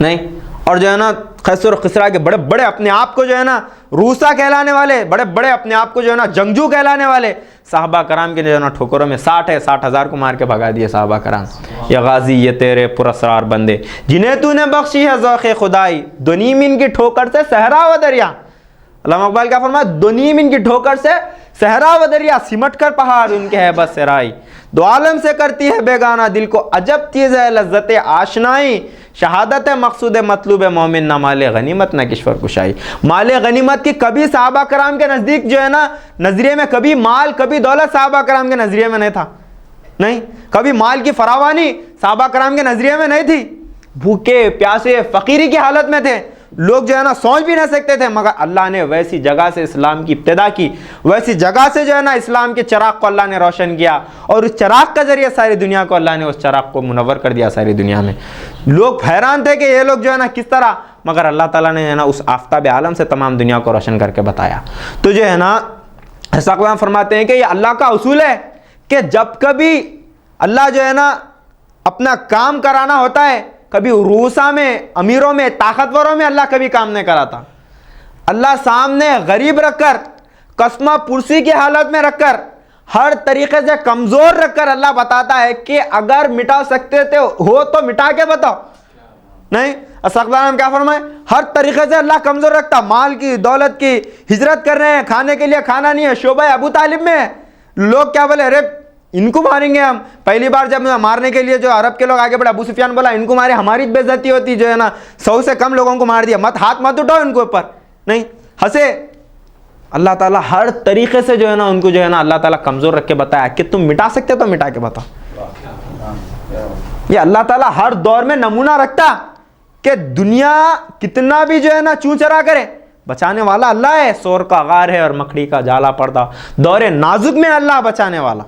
नहीं। और जो है ना खैसर खिसरा के बड़े बड़े अपने आप को जो है ना रूसा कहलाने वाले, बड़े बड़े अपने आप को जो है ना जंगजू कहलाने वाले साहबा कराम के जो है ना ठोकरों में 60,000 को मार के भगा दिए साहबा कराम। या गाजी ये तेरे पुरस्कार बंदे जिन्हें तूने बख्शी है ज़ौक़े खुदाई, दुनीम इनकी ठोकर से सहरा व दरिया। अल्लामा इकबाल क्या फरमाया, दुनीम इनकी ठोकर से सहरा व दरिया, सिमट कर पहाड़ उनके है बस सराई। दो आलम से करती है बेगाना दिल को अजब चीज़ है लज्जत आशनाई, शहादत है मकसूद मतलूब मोमिन ना माले गनीमत ना किश्वर कुशाई। माले गनीमत की कभी साहबा कराम के नज़दीक जो है ना नजरिए में कभी माल कभी दौलत साहबा कराम के नजरिए में नहीं था, नहीं कभी माल की फरावानी साहबा कराम के नजरिए में नहीं थी। भूखे प्यासे फकीरी की हालत में थे, लोग जो है ना सोच भी नहीं सकते थे, मगर अल्लाह ने वैसी जगह से इस्लाम की इब्तिदा की, वैसी जगह से जो है ना इस्लाम के चिराग को अल्लाह ने रोशन किया, और उस चिराग का जरिए सारी दुनिया को अल्लाह ने उस चिराग को मुनव्वर कर दिया सारी दुनिया में। लोग हैरान थे कि ये लोग जो है ना किस तरह, मगर अल्लाह ताला ने है ना उस आफताब आलम से तमाम दुनिया को रोशन करके बताया। तो जो है ना ऐसा फरमाते हैं कि ये अल्लाह का उसूल है कि जब कभी अल्लाह जो है ना अपना काम कराना होता है, कभी रूसा में अमीरों में ताकतवरों में अल्लाह कभी काम नहीं कराता। अल्लाह सामने गरीब रखकर, कस्मा पुरसी की हालत में रखकर, हर तरीके से कमज़ोर रखकर अल्लाह बताता है कि अगर मिटा सकते थे हो तो मिटा के बताओ। नहीं अस्सलाम क्या फरमाए, हर तरीके से अल्लाह कमज़ोर रखता, माल की दौलत की हिजरत कर रहे हैं, खाने के लिए खाना नहीं है, शोबा अबू तालिब में है। लोग क्या बोले, अरे इनको मारेंगे हम। पहली बार जब मारने के लिए जो अरब के लोग आगे बढ़े, अबू सुफियान बोला इनको मारे हमारी बेइज्जती होती, जो है ना 100 से कम लोगों को मार दिया, मत हाथ मत उठाओ इनके ऊपर, नहीं हंसे। अल्लाह ताला हर तरीके से जो है ना उनको जो है ना अल्लाह ताला कमज़ोर रख के बताया कि तुम मिटा सकते तो मिटा के बताओ। ये अल्लाह ताला हर दौर में नमूना रखता कि दुनिया कितना भी जो है ना चूचरा करे, बचाने वाला अल्लाह है। सोर का गार है और मकड़ी का जाला पर्दा, दौरे नाजुक में अल्लाह बचाने वाला।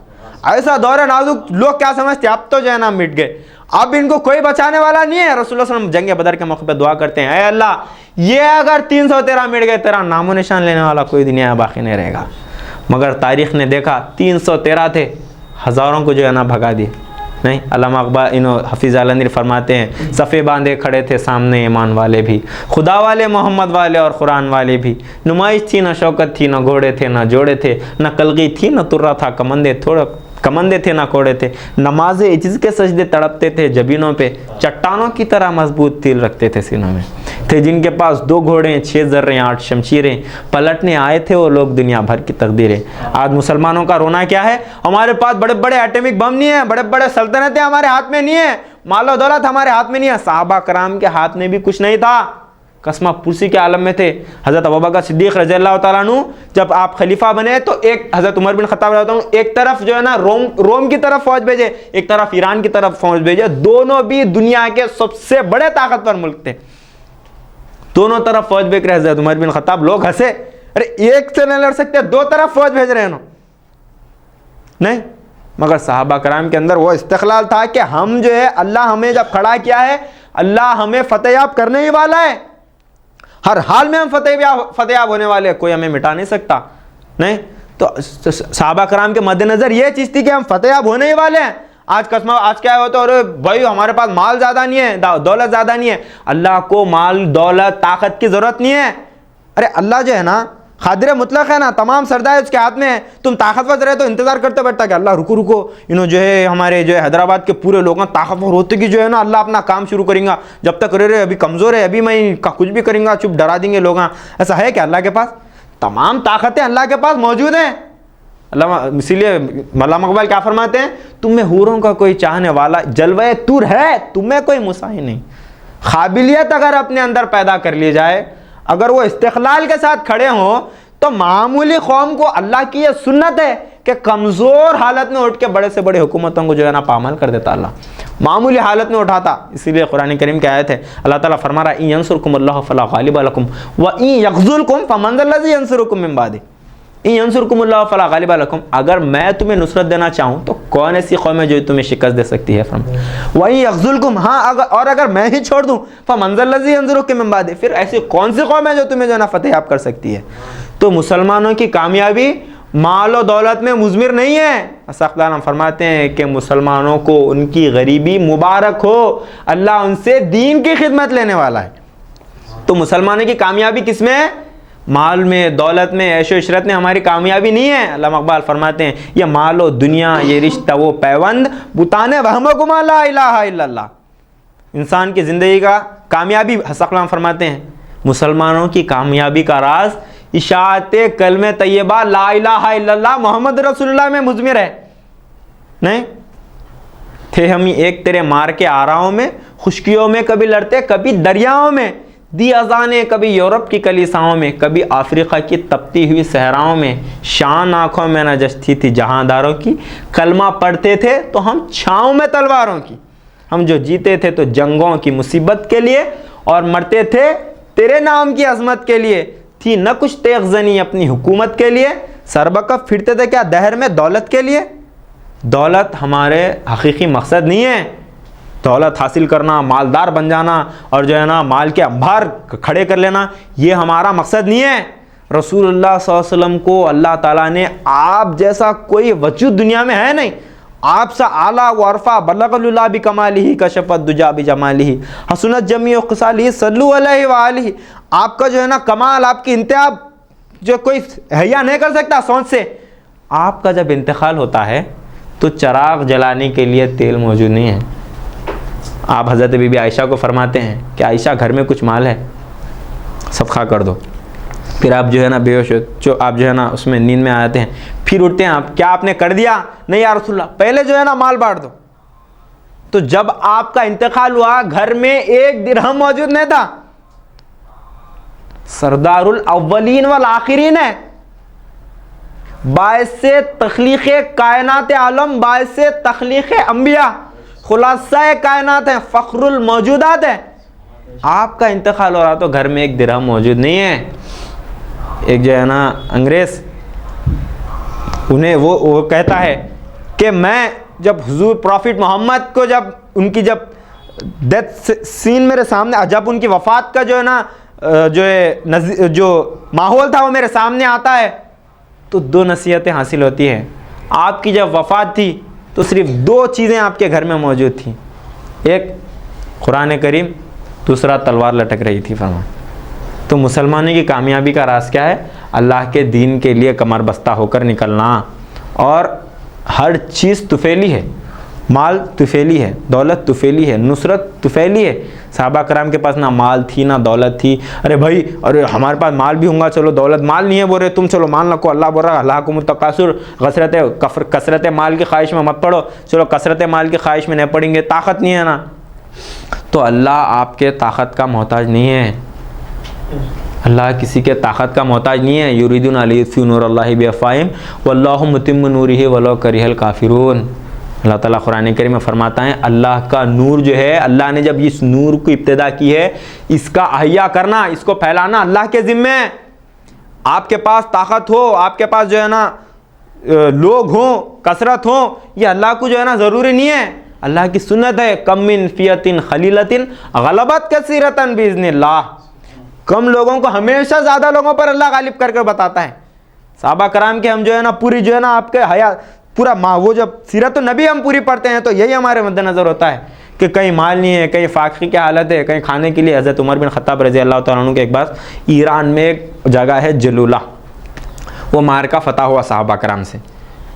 ऐसा दौरे नाजुक लोग क्या समझते, अब तो जो है ना मिट गए, अब इनको कोई बचाने वाला नहीं है। रसूलुल्लाह सल्लल्लाहु अलैहि वसल्लम जंग बदर के मौके पे दुआ करते हैं, ऐ अल्लाह ये अगर 313 मिट गए, तेरा नामो निशान लेने वाला कोई दुनिया में बाकी नहीं रहेगा। मगर तारीख ने देखा 313 थे, हज़ारों को जो है ना भगा दिए। नहीं अल्लामा इकबाल हफीज़ अलंदरी फरमाते हैं, सफ़े बांधे खड़े थे सामने ईमान वाले भी, खुदा वाले मोहम्मद वाले और कुरान वाले भी। नुमाइश थी न शौकत थी, न घोड़े थे न जोड़े थे, न कलगी थी न तुर्रा था, कमंदे थे ना कोड़े थे। नमाज़े इज्ज़त के सजदे तड़पते थे जबीनों पे, चट्टानों की तरह मजबूत तिल रखते थे सीनों में। थे जिनके पास 2 घोड़े 6 जर्रे 8 शमशीरें, पलटने आए थे वो लोग दुनिया भर की तकदीरें। आज मुसलमानों का रोना क्या है, हमारे पास बड़े बड़े एटॉमिक बम नहीं है, बड़े बड़े सल्तनतें हमारे हाथ में नहीं है, मालो दौलत हमारे हाथ में नहीं है। साहबा कराम के हाथ में भी कुछ नहीं था, कसमा पुरसी के आलम में थे। हज़रत अबू बकर सिद्दीक़ रज़ियल्लाहु ताला अन्हु जब आप खलीफा बने तो एक हज़रत उमर बिन खत्ताब रज़ियल्लाहु अन्हु एक तरफ जो है ना रोम की तरफ फौज भेजे, एक तरफ ईरान की तरफ फौज भेजे। दोनों भी दुनिया के सबसे बड़े ताकतवर मुल्क थे, दोनों तरफ फौज भेज रहे हज़रत उमर बिन खत्ताब। लोग हंसे, अरे एक से नहीं लड़ सकते, 2 तरफ फौज भेज रहे हैं नहीं। मगर साहबा कराम के अंदर वो इस्तिक़लाल था कि हम जो है अल्लाह हमें जब खड़ा किया है, अल्लाह हमें फतेहयाब करने ही वाला है, हर हाल में हम फतेहयाब होने वाले हैं, कोई हमें मिटा नहीं सकता। नहीं तो साहबा कराम के मद्देनजर ये चीज़ थी कि हम फतेहयाब होने ही वाले हैं। आज कसमा आज क्या होता है, अरे भाई हमारे पास माल ज़्यादा नहीं है, दौलत ज़्यादा नहीं है। अल्लाह को माल दौलत ताकत की ज़रूरत नहीं है। अरे अल्लाह जो है ना खादिर मुतलक है ना, तमाम सरदार उसके हाथ में है। तुम ताकतवर रहे तो इंतजार करते बैठता कि अल्लाह रुको रुको, जो है हमारे जो है हैदराबाद के पूरे लोग ताकतवर होते कि जो है ना अल्लाह अपना काम शुरू करेंगे, जब तक रे अभी कमज़ोर है, अभी मैं कुछ भी करेंगे चुप डरा देंगे लोग। ऐसा है क्या अल्लाह के पास? तमाम ताकतें अल्लाह के पास मौजूद हैं। अल्लाह इसीलिए अल्लामा इकबाल क्या फरमाते हैं, तुम्हें हूरों का कोई चाहने वाला, जलवे तुर है तुम्हें कोई मुसाही नहीं। काबिलियत अगर अपने अंदर पैदा कर ली जाए, अगर वो इस्तिक़लाल के साथ खड़े हों, तो मामूली कौम को अल्लाह की ये सुन्नत है कि कमज़ोर हालत में उठ के बड़े से बड़े हुकूमतों को जो है ना पामाल कर देता अल्लाह, मामूली हालत में उठाता। इसीलिए कुरान करीम की आयत है, अल्लाह ताला फरमा रहा है, इन यंसुरकुमुल्लाहु फला गालिब लकुम व इन यख्ज़ुलकुम फमन ज़ल्लज़ी यंसुरुकुम मिन बादी इन यंसुरकुमुल्लाहु फला गालिब लकुम। अगर मैं तुम्हें नुसरत देना चाहूँ तो कौन ऐसी कौम है जो तुम्हें शिकस्त दे सकती है। व इन यख्ज़ुलकुम, हाँ अगर मैं ही छोड़ दूँ, फमन ज़ल्लज़ी यंसुरुकुम मिन बादी, फिर ऐसी कौन सी कौम है जो तुम्हें जो है ना फतेह याब कर सकती है। तो मुसलमानों की कामयाबी माल और दौलत में मुज़मिर नहीं है। अल्लाह फरमाते हैं कि मुसलमानों को उनकी गरीबी मुबारक हो, अल्लाह उनसे दीन की खिदमत लेने वाला है। तो मुसलमानों की कामयाबी किस में है? माल में, दौलत में, ऐशो इशरत में हमारी कामयाबी नहीं है। अल्लाह इकबाल फरमाते हैं, ये माल और दुनिया, ये रिश्ता वो पैवंद बुताने वहमकुमा ला इलाहा इल्लल्लाह। इंसान की ज़िंदगी का कामयाबी, अल्लाह फरमाते हैं, मुसलमानों की कामयाबी का राज इशाअते कलमे तैयबा ला इलाहा इल्लल्लाह मोहम्मद रसूलुल्लाह में मुज़मिर है। नहीं थे हम एक तेरे मार के आराओं में, खुशकियों में कभी लड़ते, कभी दरियाओं में दी अजाने, कभी यूरोप की कलीसाओं में, कभी अफ्रीका की तपती हुई सहराओं में। शान आँखों में न जश्ती थी जहांदारों की, कलमा पढ़ते थे तो हम छाँव में तलवारों की। हम जो जीते थे तो जंगों की मुसीबत के लिए, और मरते थे तेरे नाम की अजमत के लिए। थी न कुछ तेगजनी अपनी हुकूमत के लिए, सरबकफ फिरते थे क्या दहर में दौलत के लिए। दौलत हमारे हकीकी मकसद नहीं है। दौलत हासिल करना, मालदार बन जाना और जो है ना माल के अंबार खड़े कर लेना, ये हमारा मकसद नहीं है। रसूलुल्लाह सल्लल्लाहु अलैहि वसल्लम को अल्लाह ताला ने आप जैसा कोई वजूद दुनिया में है नहीं, आपसा आला वर्फा बलगलुल्लाह बि कमालिही कशफत दुजा बि जमालिही हसनत जमी क़िसालिही सल्लु अलैहि व आलिही। आपका जो है ना कमाल, आपकी इंतहा जो कोई हैया नहीं कर सकता सोच से। आपका जब इंतकाल होता है तो चिराग जलाने के लिए तेल मौजूद नहीं है। आप हज़रत बीबी आयशा को फरमाते हैं कि आयशा घर में कुछ माल है, सब खा कर दो। फिर आप जो है ना बेहोश हो, जो आप जो है ना उसमें नींद में आते हैं, फिर उठते हैं आप, क्या आपने कर दिया? नहीं या रसूलल्लाह, पहले जो है ना माल बांट दो। तो जब आपका इंतकाल हुआ घर में एक दिरहम मौजूद नहीं था। सरदारुल अव्वलीन वल आखिरीन है, बाइसे तख्लीक़ कायनात आलम, बाइसे तख्लीक़ अंबिया, खुलासा कायनात है, फ़ख्रुल मौजूदात है। आपका इंतकाल हो रहा तो घर में एक दिरहम मौजूद नहीं है। एक जो है ना अंग्रेज़, उन्हें वो कहता है कि मैं जब हुजूर प्रॉफिट मोहम्मद को जब उनकी जब डेथ सीन मेरे सामने, जब उनकी वफ़ात का जो है ना जो माहौल था वो मेरे सामने आता है, तो दो नसीहतें हासिल होती हैं। आपकी जब वफ़ात थी तो सिर्फ दो चीज़ें आपके घर में मौजूद थी, एक कुरान करीम, दूसरा तलवार लटक रही थी फरमा। तो मुसलमानों की कामयाबी का राज क्या है? अल्लाह के दीन के लिए कमर बस्ता होकर निकलना। और हर चीज़ तुफेली है, माल तुफेली है, दौलत तुफेली है, नुसरत तुफेली है। सहाबा कराम के पास ना माल थी ना दौलत थी। अरे भाई, अरे हमारे पास माल भी होगा, चलो दौलत, माल नहीं है बोल रहे तुम, चलो माल नको। अल्लाह बोल रहा अल्लाह को मुतकासुर, कसरत माल की ख्वाहिश में मत पड़ो। चलो कसरत माल की ख्वाहिश में नहीं पड़ेंगे, ताकत नहीं है ना। तो अल्लाह आपके ताकत का मोहताज नहीं है। अल्लाह किसी के ताकत का मोहताज नहीं है। युरीदुन अलियुत्फिउ नूरल्लाहि बिअफ़वाहिहिम वल्लाहु मुतिम्मु नूरिही वलौ करिहल काफ़िरून। अल्लाह ताला कुरान करीम में फरमाता है, अल्लाह का नूर जो है, अल्लाह ने जब इस नूर को इब्तिदा की है, इसका अहिया करना, इसको फैलाना अल्लाह के ज़िम्मे है। आपके पास ताकत हो, आपके पास जो है ना लोग हों, कसरत हो, ये अल्लाह को जो है ना ज़रूरी नहीं है। अल्लाह की सुन्नत है, कम मिन फ़ियतिन ख़लीलतिन ग़लबत कसीरतन बिइज़्निल्लाह। कम लोगों को हमेशा ज़्यादा लोगों पर अल्लाह गालिब करके बताता है। सहाबा कराम के हम जो है ना पूरी जो है ना आपके हया पूरा वो जब सीरत नबी हम पूरी पढ़ते हैं तो यही हमारे मद्देनज़र होता है कि कहीं माल नहीं है, कहीं फ़ाक़ी की हालत है, कहीं खाने के लिए। हज़रत उमर बिन ख़त्ताब रज़ी अल्लाह तआला अन्हु के एक बार ईरान में एक जगह है जलूला, वो मार्का फ़तह हुआ सहाबा कराम से,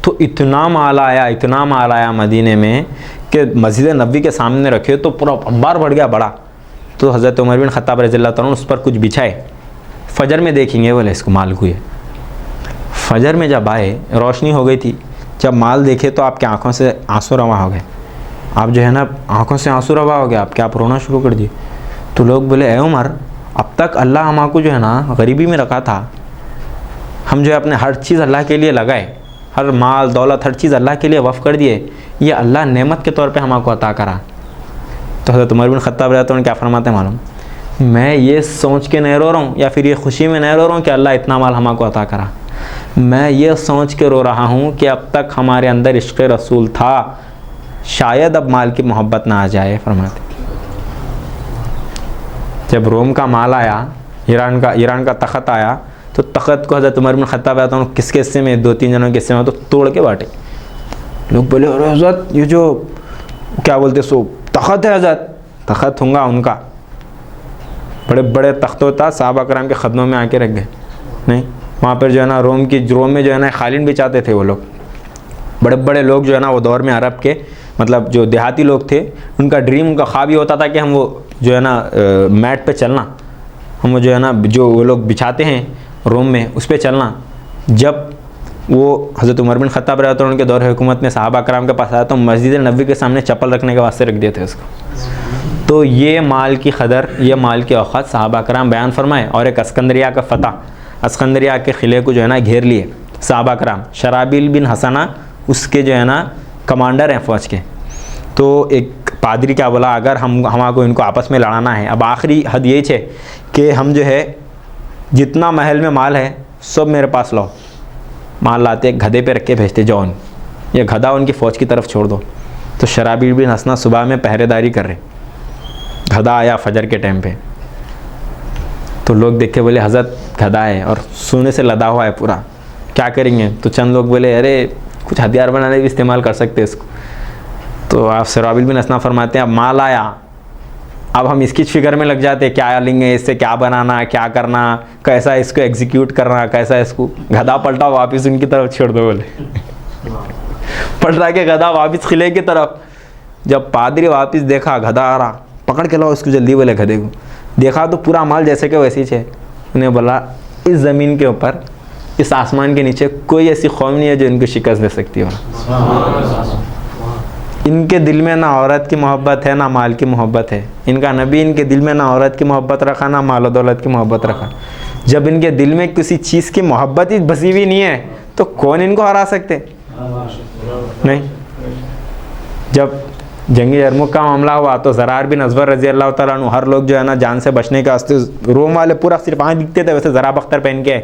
तो इतना माल आया मदीने में कि मस्जिद नबी के सामने रखे तो पूरा अंबार बढ़ गया बड़ा। तो हज़रत उमर बिन ख़त्ताब रज़ी अल्लाह तआला उस पर कुछ बिछाए, फ़जर में देखेंगे बोले इसको माल हुए। फ़जर में जब आए, रोशनी हो गई थी, जब माल देखे तो आपकी आंखों से आंसू रवा हो गए। आप जो है ना आंखों से आंसू रवा हो गए, आप क्या आप रोना शुरू कर दिए। तो लोग बोले, ए उमर, अब तक अल्लाह हमको जो है ना गरीबी में रखा था, हम जो है अपने हर चीज़ अल्लाह के लिए लगाए, हर माल दौलत हर चीज़ अल्लाह के लिए वफ़ कर दिए, ये अल्लाह नेमत के तौर पे हमको अता करा। तो हज़रत उमर बिन ख़त्ताब रहते हैं क्या फरमाते हैं मालूम, मैं ये सोच के नहीं रो रहा हूँ या फिर ये खुशी में नहीं रो रहा हूँ कि अल्लाह इतना माल हमको अता करा, मैं ये सोच के रो रहा हूँ कि अब तक हमारे अंदर इश्क़ रसूल था, शायद अब माल की मोहब्बत ना आ जाए। फरमाते जब रोम का माल आया, ईरान का तख़त आया, तो तख़त को हज़रत उमर बिन ख़त्ताब रहता हूँ किसके हिस्से में, 2-3 जनों के हिस्से में तो तोड़ के बांटे। लोग बोले, अरे हज़रत ये जो क्या बोलते सो तख़त है हज़रत, तख़त होगा उनका, बड़े बड़े तख्तों था, सहाबा कराम के ख़दमों में आके रख गए। नहीं, वहाँ पर जो है ना रोम में जो है ना कालीन बिछाते थे वो लोग, बड़े बड़े लोग जो है ना वो दौर में अरब के, मतलब जो देहाती लोग थे, उनका ड्रीम, उनका ख्वाब ये होता था कि हम वो जो है ना मैट पे चलना, हम जो है ना जो वो लोग बिछाते हैं रोम में उस पर चलना। जब वो हज़रत उमर बिन ख़त्ताब रहते हैं उनके दौर हुकूमत में सहाबा कराम के पास आया तो मस्जिद नबी के सामने चप्पल रखने के वास्ते रख दिए थे उसको। तो ये माल की क़दर, ये माल की औक़ात सहाबा कराम बयान फरमाए। और एक अस्कंदरिया का फ़तह, अस्कंदरिया के क़िले को जो है ना घेर लिए सहाबा कराम, शराबिल बिन हसना उसके जो है ना कमांडर हैं फ़ौज के। तो एक पादरी क्या बोला, अगर हमको इनको आपस में लड़ाना है, अब आखिरी हद यही है कि हम जो है जितना महल में माल है सब मेरे पास लाओ। माल लाते गधे पे रख के भेजते, जाओ ये गधा उनकी फ़ौज की तरफ छोड़ दो। तो शराबी बिन हसना सुबह में पहरेदारी कर रहे, गधा आया फजर के टाइम पे, तो लोग देख के बोले हज़रत गधा है और सोने से लदा हुआ है पूरा, क्या करेंगे? तो चंद लोग बोले अरे कुछ हथियार बनाने भी इस्तेमाल कर सकते हैं इसको। तो आप शराबिल बिन हसना फरमाते हैं अब माल आया, अब हम इसकी फिक्र में लग जाते, क्या लेंगे, इससे क्या बनाना, क्या करना, कैसा इसको एग्जीक्यूट करना, कैसा इसको। गधा पलटा वापस उनकी तरफ छोड़ दो बोले पलटा के गधा वापस किले की तरफ। जब पादरी वापस देखा गधा आ रहा, पकड़ के लाओ इसको जल्दी बोले गधे को। देखा तो पूरा माल जैसे कि वैसे ही है। उन्हें बोला इस ज़मीन के ऊपर, इस आसमान के नीचे कोई ऐसी कौम नहीं है जो इनको शिकस्त दे सकती हो। इनके दिल में ना औरत की मोहब्बत है ना माल की मोहब्बत है। इनका नबी इनके दिल में ना औरत की मोहब्बत रखा ना माल दौलत की मोहब्बत रखा। जब इनके दिल में किसी चीज़ की मोहब्बत ही बसी हुई नहीं है तो कौन इनको हरा सकते? नहीं। जब जंग यरमुक का मामला हुआ तो ज़रार बिन अज़वर रज़ी अल्लाह तआला अन्हु, हर लोग जो है ना जान से बचने के वास्ते, रोम वाले पूरा सिर्फ आँख दिखते थे वैसे ज़रा बख्तर पहन के।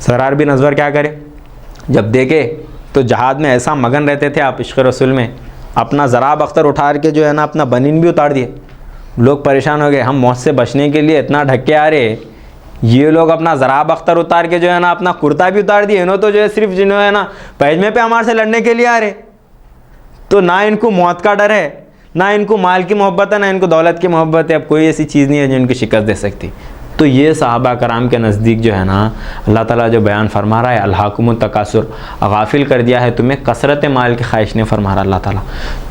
ज़रार बिन अज़वर क्या करे, जब देखे तो जहाद में ऐसा मगन रहते थे आप इश्क़ रसूल में, अपना ज़रा बख्तर उठा के जो है ना अपना बनीन भी उतार दिए। लोग परेशान हो गए, हम मौत से बचने के लिए इतना ढक के आ रहे, ये लोग अपना ज़रा बख्तर उतार के जो है ना अपना कुर्ता भी उतार दिए। इन्होंने तो जो है सिर्फ जिन्होंने है ना पैजमे पे हमारे से लड़ने के लिए आ रहे। तो ना इनको मौत का डर है, ना इनको माल की मोहब्बत है, ना इनको दौलत की मोहब्बत है। अब कोई ऐसी चीज़ नहीं है जो इनको शिकस्त दे सकती। तो ये सहाबा कराम के नज़दीक जो है ना अल्लाह ताला जो बयान फरमा रहा है, अल्हाकुमुत तकासुर, गाफिल कर दिया है तुम्हें कसरत माल की ख्वाहिश ने, फरमा रहा अल्लाह ताला।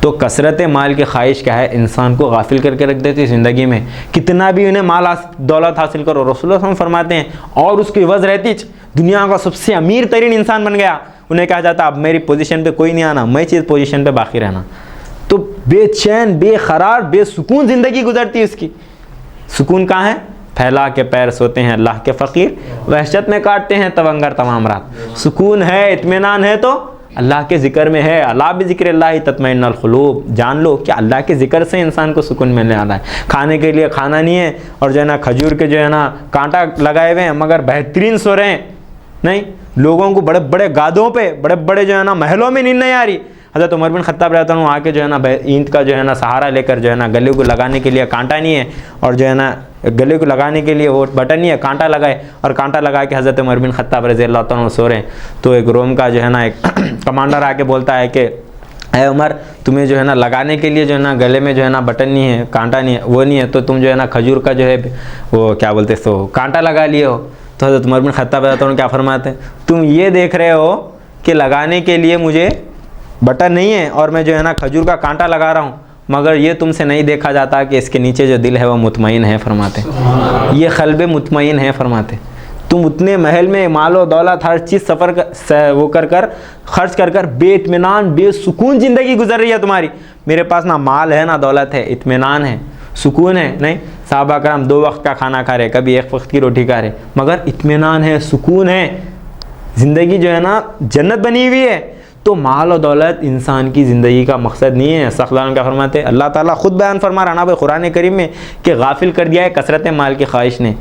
तो कसरत माल की ख्वाहिश क्या है, इंसान को गाफिल करके रख देती है ज़िंदगी में। कितना भी उन्हें माल दौलत हासिल करो, रसूलुल्लाह हम फरमाते हैं, और उसकी वज़ रहती दुनिया का सबसे अमीर तरीन इंसान बन गया, उन्हें कहा जाता अब मेरी पोजीशन पे कोई नहीं आना, मैं चीज़ पोजीशन पे बाकी रहना। तो बेचैन, बेखरार, बेसुकून ज़िंदगी गुजरती है उसकी। सुकून कहाँ है? फैला के पैर सोते हैं अल्लाह के फ़कीर, वहशत में काटते हैं तवंगर तमाम रात। सुकून है, इत्मीनान है तो अल्लाह के ज़िक्र में है। अल्लाह बिज़िक्रिल्लाह तत्मइन्नुल क़ुलूब, जान लो कि अल्लाह के ज़िक्र से इंसान को सुकून मिलने वाला है। खाने के लिए खाना नहीं है और जो है ना खजूर के जो है ना कांटा लगाए हुए हैं मगर बेहतरीन सो रहे हैं। नहीं, लोगों को बड़े बड़े गादों पे, बड़े बड़े जो है ना महलों में नींद नहीं आ रही। हज़रत उमर बिन ख़त्ताब रहता हूँ आके जो है ना ईंट का जो है ना सहारा लेकर जो है ना गले को लगाने के लिए कांटा नहीं है और जो है ना गले को लगाने के लिए वो बटन नहीं है, कांटा लगाए और कांटा लगा के हज़रत उमर बिन ख़त्ताब रज़ी अल्लाह तआला सो रहे हैं। तो एक रोम का जो है ना एक कमांडर आके बोलता है कि ऐ उमर, तुम्हें जो है ना लगाने के लिए जो है ना गले में जो है ना बटन नहीं है, कांटा नहीं है, वो नहीं है, तो तुम जो है ना खजूर का जो है वो क्या बोलते सो कांटा लगा लिए हो। तो हज़रत उमर बिन ख़त्ताब रहता हूँ क्या फरमाते हैं, तुम ये देख रहे हो कि लगाने के लिए मुझे बटन नहीं है और मैं जो है ना खजूर का कांटा लगा रहा हूँ, मगर ये तुमसे नहीं देखा जाता कि इसके नीचे जो दिल है वो मुतमईन है, फरमाते ये क़ल्ब मुतमईन है। फरमाते तुम उतने महल में मालो दौलत हर चीज़ सफ़र वो कर खर्च कर बेइत्मीनान बेसुकून ज़िंदगी गुजर रही है तुम्हारी। मेरे पास ना माल है ना दौलत है, इत्मीनान है, सुकून है। नहीं, साहबा कराम 2 वक्त का खाना खा रहे, कभी 1 वक्त की रोटी खा रहे, मगर इत्मीनान है, सुकून है, ज़िंदगी जो है ना जन्नत बनी हुई है। तो माल और दौलत इंसान की ज़िंदगी का मकसद नहीं है। सख्लान क्या फरमाते हैं, अल्लाह ताला खुद बयान फरमा रहा ना भाई कुरान करीम में कि गाफिल कर दिया है कसरत माल की ख्वाहिश ने।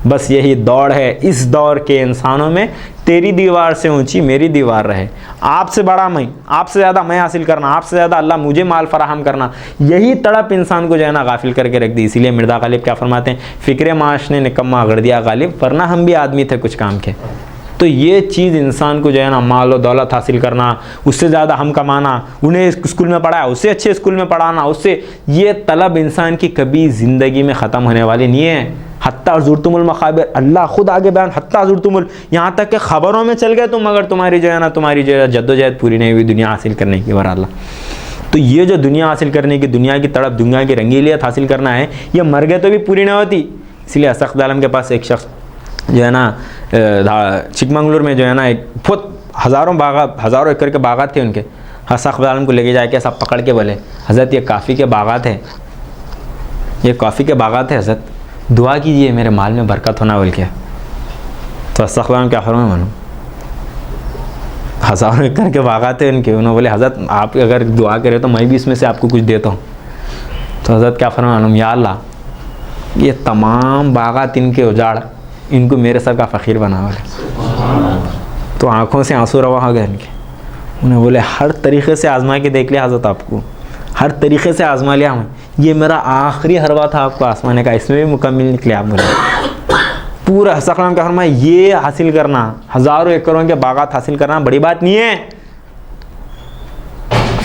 बस यही दौड़ है, इस दौर के इंसानों में तेरी दीवार से ऊंची मेरी दीवार रहे, आपसे बड़ा मैं, आपसे ज़्यादा मैं हासिल करना, आपसे ज़्यादा अल्लाह मुझे माल फराहम करना, यही तड़प इंसान को जो है ना गाफिल करके रख दी। इसीलिए मिर्ज़ा गालिब क्या फरमाते हैं, फ़िक्र माश ने निकम्मा अगड़ दिया गालिब, वरना हम भी आदमी थे कुछ काम के। तो ये चीज़ इंसान को जो है ना माल और दौलत हासिल करना, उससे ज़्यादा हम कमाना, उन्हें स्कूल में पढ़ाया उससे अच्छे स्कूल में पढ़ाना, उससे ये तलब इंसान की कभी ज़िंदगी में ख़त्म होने वाली नहीं है। हत्ता ज़ुरतुमुल मक़ाबिर, अल्लाह खुद आगे बयान, हत्ता ज़ुरतुमुल, यहाँ तक कि ख़बरों में चल गए तुम, मगर तुम्हारी जो है ना तुम्हारी जो है जद्दोजहद पूरी नहीं हुई दुनिया हासिल करने की। वरअल्लाह तो ये जो दुनिया हासिल करने की, दुनिया की तड़प, दुनिया की रंगीलियत हासिल करना है, ये मर गए तो भी पूरी नहीं होती। इसलिए असक़ आलम के पास एक शख्स जो है ना चिकमंगलूर में जो है ना एक बहुत हज़ारों एकड़ के बागात थे उनके। असक़ आलम को लेके जाके सब पकड़ के बोले, हज़रत ये काफ़ी के बागात है, ये कॉफ़ी के बागात है हज़रत, दुआ कीजिए मेरे माल में बरकत होना बोल के। तो असक़ आलम क्या फरमाए मालूम, हज़ारों एकड़ के बागात थे उनके, उन्होंने बोले हज़रत आप अगर दुआ करें तो मैं भी इसमें से आपको कुछ देता हूँ। तो हज़रत क्या फरमाए मालूम, या अल्लाह ये तमाम बागात इनके उजाड़, इनको मेरे सर का फ़कीर बना बोले। तो आँखों से आंसू रवा हो गए इनके। उन्हें बोले हर तरीक़े से आज़मा के देख लिया हज़रत, आपको हर तरीक़े से आज़मा लिया हमें, ये मेरा आखिरी हरवा था आपको आज़माने का, इसमें भी मुकम्मल निकले आप बोले। पूरा असक़ आलम क्या फरमाया, ये हासिल करना, हज़ारों एकड़ों के बागात हासिल करना बड़ी बात नहीं है,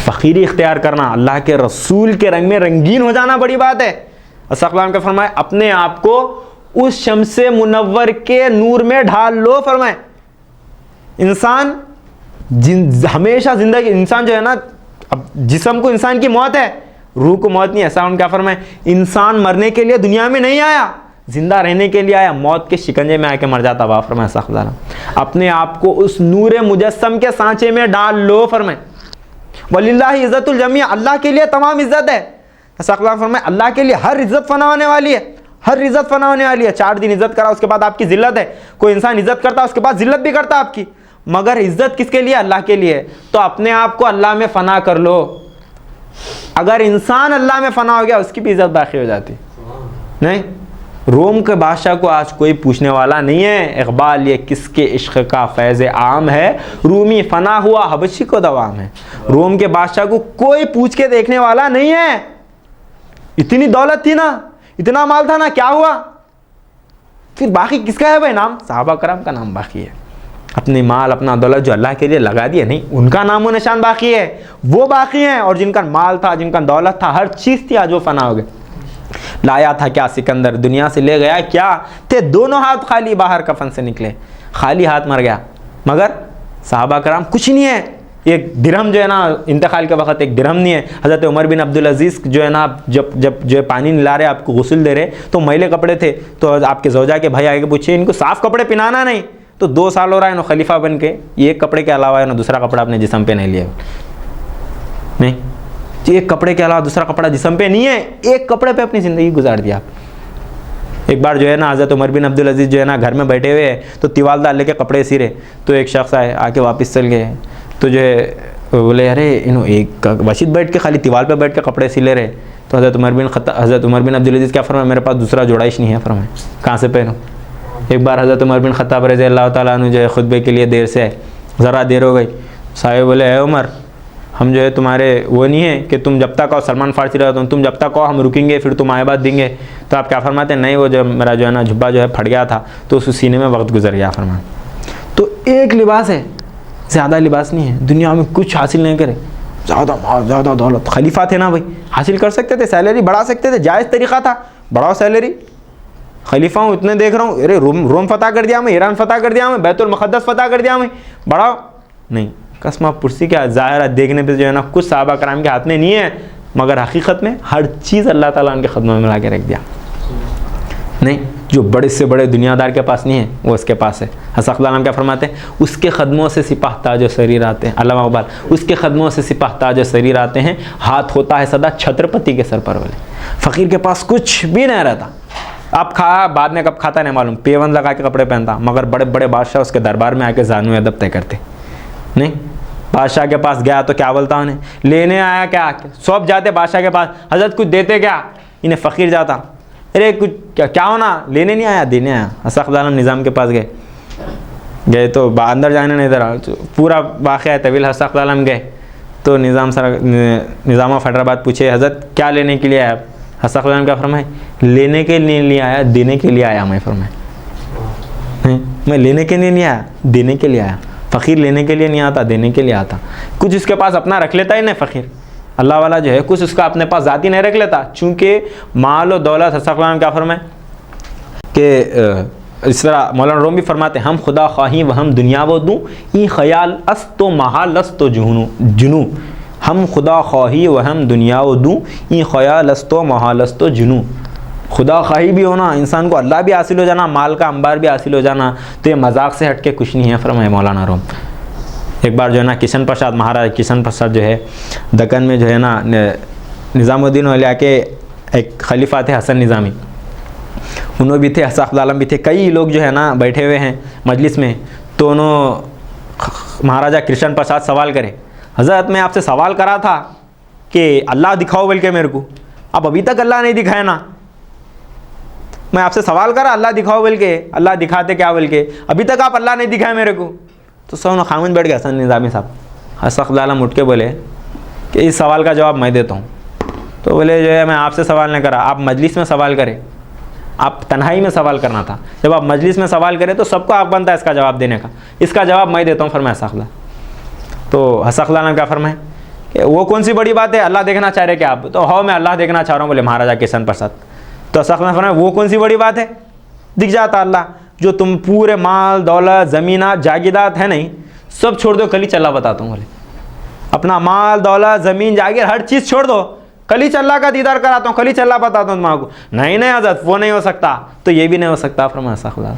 फ़कीरी इख्तियार करना, अल्लाह के रसूल के रंग में रंगीन हो जाना बड़ी बात है। असक़ आलम क्या फरमाया, अपने आप को उस शम्से मुनव्वर के नूर में ढाल लो। फरमाए इंसान हमेशा ज़िंदगी, इंसान जो है ना, अब जिस्म को इंसान की मौत है, रूह को मौत नहीं है। ऐसा क्या फरमाए, इंसान मरने के लिए दुनिया में नहीं आया, ज़िंदा रहने के लिए आया, मौत के शिकंजे में आके मर जाता। वाह फरमाए असक़ आलम, अपने आप को उस नूर मुजस्सम के सांचे में डाल लो। फरमाए वलिल्लाहि इज़्ज़तुल जमी, अल्लाह के लिए तमाम इज़्ज़त है। असक़ आलम फरमाए अल्लाह के लिए हर इज़्ज़त फना होने वाली है, हर इज़्ज़त फना होने वाली है। 4 दिन इज़्ज़त करा उसके बाद आपकी ज़िल्लत है। कोई इंसान इज़्ज़त करता है उसके बाद ज़िल्लत भी करता है आपकी, मगर इज़्ज़त किसके लिए, अल्लाह के लिए। तो अपने आप को अल्लाह में फ़ना कर लो। अगर इंसान अल्लाह में फ़ना हो गया उसकी भी इज़्ज़त बाकी हो जाती नहीं। रोम के बादशाह को आज कोई पूछने वाला नहीं है, इक़बाल ये किसके इश्क़ का फैज़ आम है, रूमी फ़ना हुआ हबशी को दवाम है। रोम के बादशाह को कोई पूछ के देखने वाला नहीं है। इतनी दौलत थी ना, इतना माल था ना, क्या हुआ फिर, बाकी किसका है भाई नाम, सहाबा कराम का नाम बाकी है। अपने माल अपना दौलत जो अल्लाह के लिए लगा दिए, नहीं उनका नाम व निशान बाकी है, वो बाकी हैं। और जिनका माल था, जिनका दौलत था, हर चीज़ थी, आज वो फना हो गए। लाया था क्या सिकंदर, दुनिया से ले गया क्या, थे दोनों हाथ खाली, बाहर कफन से निकले खाली हाथ मर गया। मगर सहाबा कराम कुछ नहीं है, एक दिरहम जो है ना, इंतकाल के वक्त एक दिरहम नहीं है। हज़रत उमर बिन अब्दुल अज़ीज़ जो है ना, जब जो है पानी ला रहे, आपको गुस्ल दे रहे, तो मैले कपड़े थे, तो आपके ज़ौजा के भाई आगे पूछे इनको साफ़ कपड़े पहनाना नहीं, तो 2 साल हो रहा है ना खलीफा बन के, एक कपड़े के अलावा है ना दूसरा कपड़ा अपने जिस्म पे नहीं लिया, नहीं एक कपड़े के अलावा दूसरा कपड़ा जिस्म पे नहीं है, एक कपड़े पे अपनी ज़िंदगी गुजार दिया। एक बार जो है ना हज़रत उमर बिन अब्दुल अज़ीज़ जो है ना घर में बैठे हुए हैं, तो तिवालदार लेके कपड़े सी रहे, तो एक शख्स आए आके वापस चल गए। तो जो है बोले अरे इन्हों एक वशीद बैठ के खाली तिवाल पे बैठ के कपड़े सिले रहे। तो हज़रत उमर बिन अब्दुल अज़ीज़ क्या फरमाए, मेरे पास दूसरा जोड़ाइश नहीं है, फरमाए कहाँ से पहनूँ। एक बार हज़रत उमर बिन ख़त्ताब रज़ी अल्लाह ताला अन्हु जो है खुतबे के लिए देर से आए, ज़रा देर हो गई। साहिब बोले है उमर, हम जो है तुम्हारे वो नहीं है कि तुम जब तक आओ, सलमान फ़ारसी रहा तुम जब तक आओ हम रुकेंगे, फिर तुम आए बात देंगे। तो आप क्या फरमाते हैं, नहीं वो जो मेरा जो है ना जुब्बा जो है फट गया था, तो उस सीने में वक्त गुजर गया। फरमाए तो एक लिबास है, ज़्यादा लिबास नहीं है, दुनिया में कुछ हासिल नहीं करे, ज़्यादा माल ज़्यादा दौलत। खलीफा थे ना भाई, हासिल कर सकते थे, सैलरी बढ़ा सकते थे, जायज़ तरीक़ा था, बढ़ाओ सैलरी। खलीफा हूँ, इतने देख रहा हूँ, अरे रोम फ़तह कर दिया मैं, ईरान फ़तह कर दिया मैं, बैतुल मुक़द्दस फ़तह कर दिया मैं, बढ़ाओ नहीं। कसमा पुरसी क्या ज़ाहिर देखने पे जो है ना कुछ सहाबा कराम के हाथ में नहीं है, मगर हकीकत में हर चीज़ अल्लाह ताला उनके ख़दमों में ला के रख दिया। नहीं, जो बड़े से बड़े दुनियादार के पास नहीं है वो उसके पास है। हज़रत क्या फरमाते हैं, उसके कदमों से सिपाह ताज शरीर आते हैं, अल्लामा इकबाल, उसके कदमों से सिपाह ताज शरीर आते हैं, हाथ होता है सदा छत्रपति के सर पर वाले। फ़कीर के पास कुछ भी नहीं रहता, आप खा बाद में कब खाता नहीं मालूम, पेवन लगा के कपड़े पहनता, मगर बड़े बड़े बादशाह उसके दरबार में आके जानू अदब तय करते। नहीं, बादशाह के पास गया तो क्या बोलता उन्हें, लेने आया क्या, सब जाते बादशाह के पास, हज़रत कुछ देते क्या, इन्हें फ़कीर जाता, अरे कुछ क्या होना, लेने नहीं आया देने आया। हज़रत निज़ाम के पास गए तो अंदर जाने नहीं दे, पूरा वाक़या तवील। हज़रत गए तो निज़ाम ऑफ हैदराबाद पूछे, हज़रत क्या लेने के लिए आया। हज़रत क्या फरमाए, लेने के लिए नहीं आया, देने के लिए आया। मैं फरमाए, मैं लेने के लिए नहीं आया, देने के लिए आया। फ़कीर लेने के लिए नहीं आता, देने के लिए आता। कुछ उसके पास अपना रख लेता ही नहीं फ़कीर, अल्लाह वाला जो है कुछ उसका अपने पास ज़ाती नहीं रख लेता, चूँकि माल और दौलत। हज़रत क्या फरमाए कि इस तरह मौलाना रूम भी फरमाते हैं, हम खुदा ख्वाही व हम दुनिया वो दूँ, ई ख्याल अस तो महाल अस तो जुनू, हम खुदा ख्वाही व हम दुनिया वो दूँ, ई ख्याल अस तो महाल अस तो जुनू। खुदा ख्वाही भी होना, इंसान को अल्लाह भी हासिल हो जाना, माल का अंबार भी हासिल हो जाना, तो ये मजाक से हट के कुछ नहीं है, फरमाए मौलाना रूम। एक बार जो है ना किशन प्रसाद, महाराज किशन प्रसाद जो है दक्कन में जो है ना निज़ामुद्दीन औलिया के एक खलीफा थे हसन निज़ामी, उन्होंने भी थे, हज़रत आलम भी थे, कई लोग जो है ना बैठे हुए हैं मजलिस में। तो उन्होंने महाराजा कृष्ण प्रसाद सवाल करे, हज़रत मैं आपसे सवाल करा था कि अल्लाह दिखाओ बोल के मेरे को, अब अभी तक अल्लाह नहीं दिखाया ना, मैं आपसे सवाल करा अल्लाह दिखाओ बोल के, अल्लाह दिखाते क्या बोल के, अभी तक आप अल्लाह नहीं दिखाए मेरे को। तो सब खामोश बैठ गया। हसन निज़ामी साहब, हज़रत आलम उठ के बोले कि इस सवाल का जवाब मैं देता हूँ। तो बोले जो है मैं आपसे सवाल नहीं करा, आप मजलिस में सवाल करें, आप तन्हाई में सवाल करना था, जब आप मजलिस में सवाल करें तो सबको आप बनता है इसका जवाब देने का, इसका जवाब मैं देता हूँ फरमाया हज़रत। तो हज़रत आलम क्या फरमाए कि वो कौन सी बड़ी बात है, अल्लाह देखना चाह रहे क्या आप, तो हाँ मैं अल्लाह देखना चाह रहा हूँ, बोले महाराजा किशन प्रसाद। तो हज़रत ने फरमाया वो कौन सी बड़ी बात है, दिख जाता अल्लाह, जो तुम पूरे माल दौलत ज़मीनात जागीदात है नहीं सब छोड़ दो, कल ही चला बताता हूँ। बोले अपना माल दौलत ज़मीन जागीर हर चीज़ छोड़ दो, कल ही चल्ला का दीदार कराता हूँ, कल ही चल्ला बताता हूँ तुम्हारे को। नहीं नहीं हज़रत वो नहीं हो सकता, तो ये भी नहीं हो सकता फरमाया।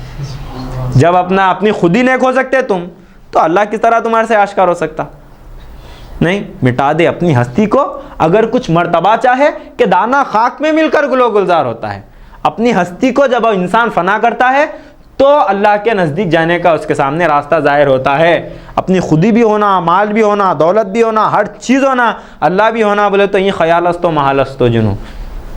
जब अपनी खुद ही नेक हो सकते तुम, तो अल्लाह किस तरह तुम्हारे से आश्कार हो सकता। नहीं, मिटा दे अपनी हस्ती को, अगर कुछ मर्तबा चाहे कि दाना खाक में मिलकर गुलो गुलजार होता है। अपनी हस्ती को जब इंसान फना करता है तो अल्लाह के नज़दीक जाने का उसके सामने रास्ता ज़ाहिर होता है। अपनी खुदी भी होना, माल भी होना, दौलत भी होना, हर चीज़ होना, अल्लाह भी होना, बोले तो ये ख्याल तो महालस तो जुनू,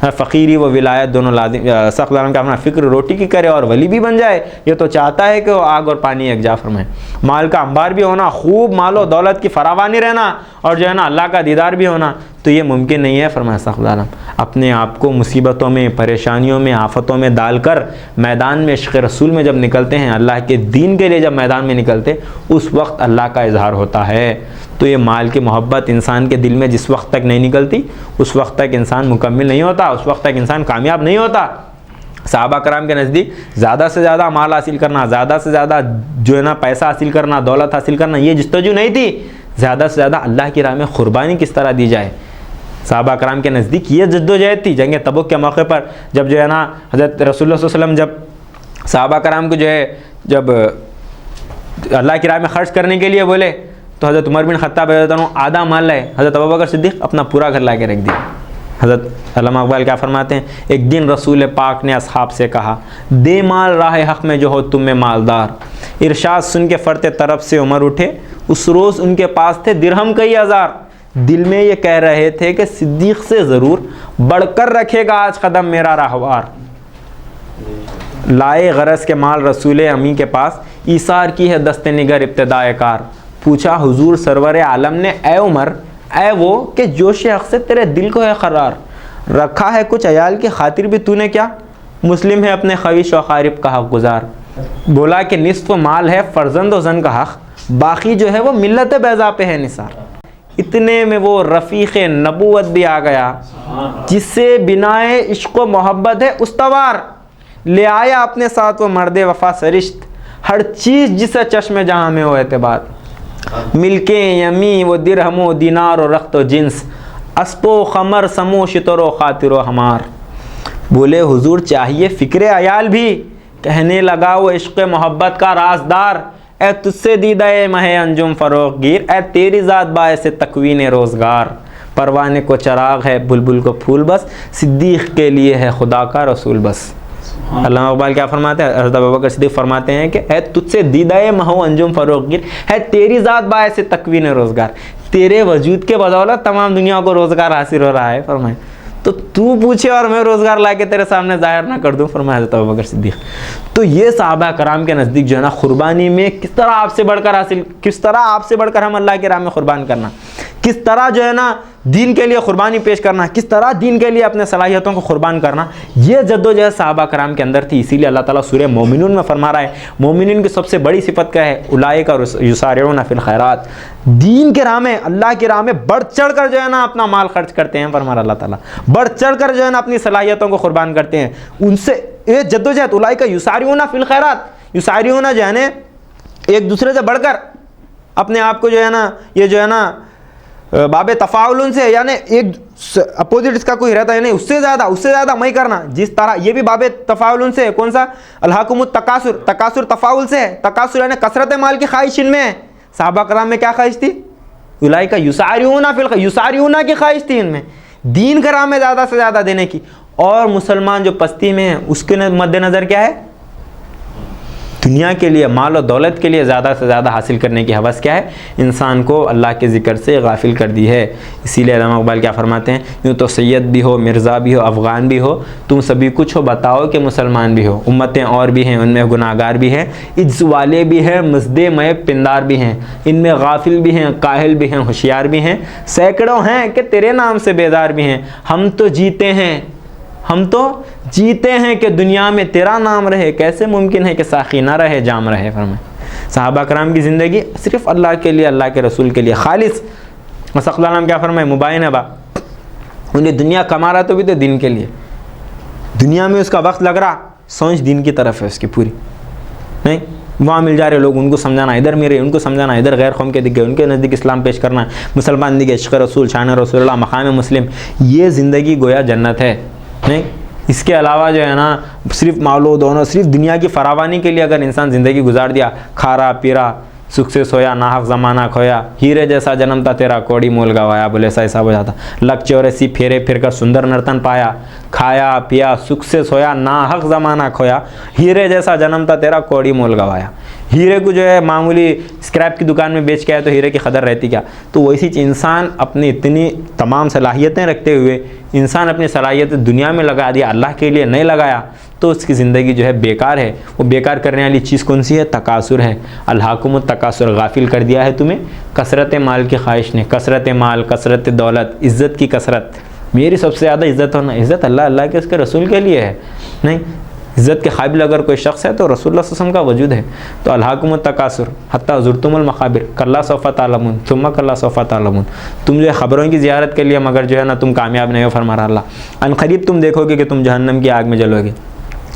फ़कीरी व विलायत दोनों लाजिम। सख्त का अपना फ़िक्र रोटी की करे और वली भी बन जाए, ये तो चाहता है कि वो आग और पानी एक जाफर में। माल का अंबार भी होना, खूब मालो दौलत की फरावानी रहना, और जो है ना अल्लाह का दीदार भी होना, तो ये मुमकिन नहीं है फरमाया सख्त। अपने आप को मुसीबतों में, परेशानियों में, आफतों में डालकर मैदान में इश्क़ रसूल में जब निकलते हैं, अल्लाह के दीन के लिए जब मैदान में निकलते, उस वक्त अल्लाह का इजहार होता है। तो ये माल की मोहब्बत इंसान के दिल में जिस वक्त तक नहीं निकलती, उस वक्त तक इंसान मुकम्मिल नहीं होता, उस वक्त तक इंसान कामयाब नहीं होता। सहाबा कराम के नज़दीक ज़्यादा से ज़्यादा माल हासिल करना, ज़्यादा से ज़्यादा जो है ना पैसा हासिल करना, दौलत हासिल करना, ये जस्तजू नहीं थी। ज़्यादा से ज़्यादा अल्लाह की राह में क़ुरबानी किस तरह दी जाए, सहाबा कराम के नज़दीक ये जद्दोजहद थी। जंग तबुक के मौके पर जब जो है ना हज़रत रसूलुल्लाह सल्लल्लाहु अलैहि वसल्लम जब सहाबा कराम को जो है जब अल्लाह की राह में ख़र्च करने के लिए बोले, तो हज़रत उमर बिन खत्ताब आधा माल लाए, हज़रत अबू बकर सिद्दीक़ अपना पूरा घर ला के रख दिया। हज़रत अल्लामा इकबाल क्या फरमाते हैं, एक दिन रसूल पाक ने असहाब से कहा, दे माल राह हक़ में जो हो तुम में मालदार। इरशाद सुन के फ़रते तरफ से उमर उठे, उस रोज़ उनके पास थे दिरहम कई हज़ार। दिल में ये कह रहे थे कि सिद्दीक़ से ज़रूर बढ़कर रखेगा आज कदम मेरा राहवार। लाए गरज के माल रसूल अमी के पास, ईसार की है दस्ते निगर इब्तिदाए कार। पूछा हुजूर सरवर आलम ने, ए उमर ए वो कि जोश हक़ से तेरे दिल को है करार, रखा है कुछ अयाल की खातिर भी तूने क्या, मुस्लिम है अपने ख़वीश व ख़ारिब का हक़ गुज़ार। बोला कि निस्फ़ माल है फ़र्जंद व ज़न का हक़, बाकी जो है वो मिल्लत बैज़ा पे है निसार। इतने में वो रफ़ीक़ नबूवत भी आ गया, जिससे बिनाए इश्क़ व मोहब्बत है उस्तवार। ले आया अपने साथ वो मर्द वफ़ा सरिश्त, हर चीज़ जिसे चश्मे जहाँ में हो एतबार। मिलके यमी वो दिरहमो दिनार और रख्त व जिन्स, अस्पो खमर समो शितरो खातिरो हमार। बोले हुजूर चाहिए फ़िक्र अयाल भी। कहने लगा वो इश्क़ मोहब्बत का राजदार, ए तुझसे दीदा महे अंजुम फ़रोग़ गिर, ए तेरी ज़ात बायस तकवीन रोज़गार। परवाने को चराग है बुलबुल को फूल बस, सिद्दीक़ के लिए है खुदा का रसूल बस। अल्लामा इक़बाल क्या फरमाते हैं, हज़रत अबू बकर सिद्दीक़ फरमाते हैं कि है तुझसे दीदा महो अंजुम फ़रोग़ गिर, है तेरी ज़ात बायस तकवीन रोज़गार। तेरे वजूद के बदौलत तमाम दुनिया को रोज़गार हासिल हो रहा है। फरमाए तो तू पूछे और मैं रोज़गार ला के तेरे सामने ज़ाहिर ना कर दूँ। फरमाया हज़रत अबू बकर सिद्दीक़। तो ये सहाबा कराम के नज़दीक जो है ना क़ुरबानी में किस तरह आपसे बढ़कर हासिल, किस तरह आपसे बढ़कर हम अल्लाह के राह में क़ुरबान करना, किस तरह जो है ना दीन के लिए क़ुरबानी पेश करना, किस तरह दीन के लिए अपने सलाहियतों को क़ुरबान करना, ये जद्दोजहद सहाबा कराम के अंदर थी। इसीलिए अल्लाह ताला सूरह मोमिनून में फरमा रहा है, मोमिनीन की सबसे बड़ी सिफत क्या है, उलाइका युसारिऊना फिल खैरात। दीन के राह में, अल्लाह की राह में बढ़ चढ़ कर जो है ना अपना माल खर्च करते हैं। फरमा अल्लाह ताला बढ़ चढ़ कर जो है ना अपनी सलाहियतों को क़ुरबान करते हैं। उनसे ये जद्दोजहद, उलाइका युसारिऊना फिल खैरात, युसारिऊना जो है ना एक दूसरे से बढ़कर अपने आप को जो है ना, ये जो है ना बाबे तफ़ाउल से, यानी एक अपोजिट इसका कोई रहता है नहीं, उससे ज़्यादा मैं करना। जिस तरह ये भी बाबे तफ़ाउल से, कौन सा, अल्हाकुमुत तकासुर, तकासुर तफ़ाउल से है। तकासुर यानी कसरत माल की ख्वाहिश इनमें है। सहाबा कराम में क्या ख्वाहिश थी, उलाइका युसारिऊना फिल, युसारिऊना की ख्वाहिश थी इनमें, दीन के राह में ज़्यादा से ज़्यादा देने की। और मुसलमान जो पस्ती में है उसके मद्देनज़र क्या है, दुनिया के लिए, माल और दौलत के लिए ज़्यादा से ज़्यादा हासिल करने की हवस क्या है, इंसान को अल्लाह के ज़िक्र से गाफिल कर दी है। इसीलिए अल्लामा इक़बाल क्या फरमाते हैं, यूँ तो सैयद भी हो, मिर्ज़ा भी हो, अफ़गान भी हो, तुम सभी कुछ हो, बताओ कि मुसलमान भी हो। उम्मतें और भी हैं, उनमें गुनाहगार भी हैं, इज्ज़ वाले भी हैं, मज़दे मय पिंदार भी हैं, इनमें गाफिल भी हैं, काहिल भी हैं, होशियार भी हैं, सैकड़ों हैं कि तेरे नाम से बेदार भी हैं। हम तो जीते हैं कि दुनिया में तेरा नाम रहे, कैसे मुमकिन है कि साखी ना रहे जाम रहे। फरमाए सहाबा कराम की ज़िंदगी सिर्फ़ अल्लाह के लिए, अल्लाह के रसूल के लिए खालिस। मसक़लाम क्या फरमाए, मुबाइन बा, उन्हें दुनिया कमा रहा तो भी तो दिन के लिए, दुनिया में उसका वक्त लग रहा, सोच दिन की तरफ है उसकी पूरी नहीं। वहाँ मिल जा रहे लोग, उनको समझाना, इधर मेरे उनको समझाना, इधर गैर कौम के दिख गए उनके नज़दीक इस्लाम पेश करना, मुसलमान दिखे इश्क़ रसूल, शान रसूलुल्लाह, मकाम मुस्लिम। ये ज़िंदगी गोया जन्नत है नहीं। इसके अलावा जो है ना सिर्फ मालो दोनों, सिर्फ दुनिया की फरावानी के लिए अगर इंसान ज़िंदगी गुजार दिया, खा रहा पी रहा, सुख से सोया, नाहक ज़माना खोया, हीरे जैसा जन्म था तेरा, कौड़ी मोल गवाया, बोले ऐसा हिसाब हो जाता। लक चौरासी फेरे फिर कर सुंदर नर्तन पाया, खाया पिया, सुख से सोया, नाहक ज़माना खोया, हीरे जैसा जन्म था तेरा, कौड़ी मोल गवाया। हीरे को जो है मामूली स्क्रैप की दुकान में बेच के आए तो हीरे की कदर रहती क्या। तो वैसी इंसान अपनी इतनी तमाम सलाहियतें रखते हुए इंसान अपनी सलाहियतें दुनिया में लगा दिया, अल्लाह के लिए नहीं लगाया, तो उसकी ज़िंदगी जो है बेकार है। वो बेकार करने वाली चीज़ कौन सी है, तकासुर है। अल्हाकुमुत तकासुर, गाफिल कर दिया है तुम्हें कसरत माल की ख्वाहिश ने। कसरत माल, कसरत दौलत, इज़्ज़त की कसरत, मेरी सबसे ज़्यादा इज़्ज़त होना, इज़्ज़त अल्लाह के उसके रसूल के लिए है नहीं। इज़्ज़त के काबिल अगर कोई शख्स है तो रसूलुल्लाह सल्लल्लाहु अलैहि वसल्लम का वजूद है। तो अल्हाकुमुत तकासुर हत्ता ज़ुरतुमुल मक़ाबिर, कल्ला सौफ़ा तालमून सुम्मा कल्ला सौफ़ा तालमून। तुम जो है ख़बरों की ज़ियारत के लिए मगर जो है ना तुम कामयाब नहीं हो, फरमा रहा अल्लाह। अनक़रीब तुम देखोगे कि तुम जहन्नम की आग में जलोगे।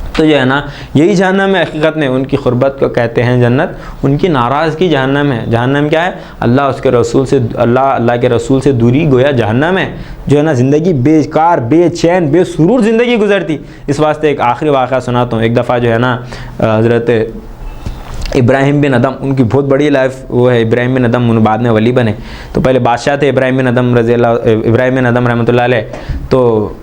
तो जो है ना यही जहन्नम है हकीकत में, उनकी ख़ुरबत को कहते हैं जन्नत, उनकी नाराज़गी जहन्नम है। जहन्नम क्या है, अल्लाह उसके रसूल से, अल्लाह के रसूल से दूरी गोया जहन्नम है। जो है ना ज़िंदगी बेकार, बेचैन, बेसुरूर ज़िंदगी गुजरती। इस वास्ते एक आखिरी वाक़या सुनाता हूँ। एक दफ़ा जो है ना हज़रत इब्राहिम बिन अदम, उनकी बहुत बड़ी लाइफ वो है। इब्राहिम बिन अदम बाद में वली बने, तो पहले बादशाह थे इब्राहिम बिन अदम इब्राहिम बिन अदम रहमतुल्लाह अलैह। तो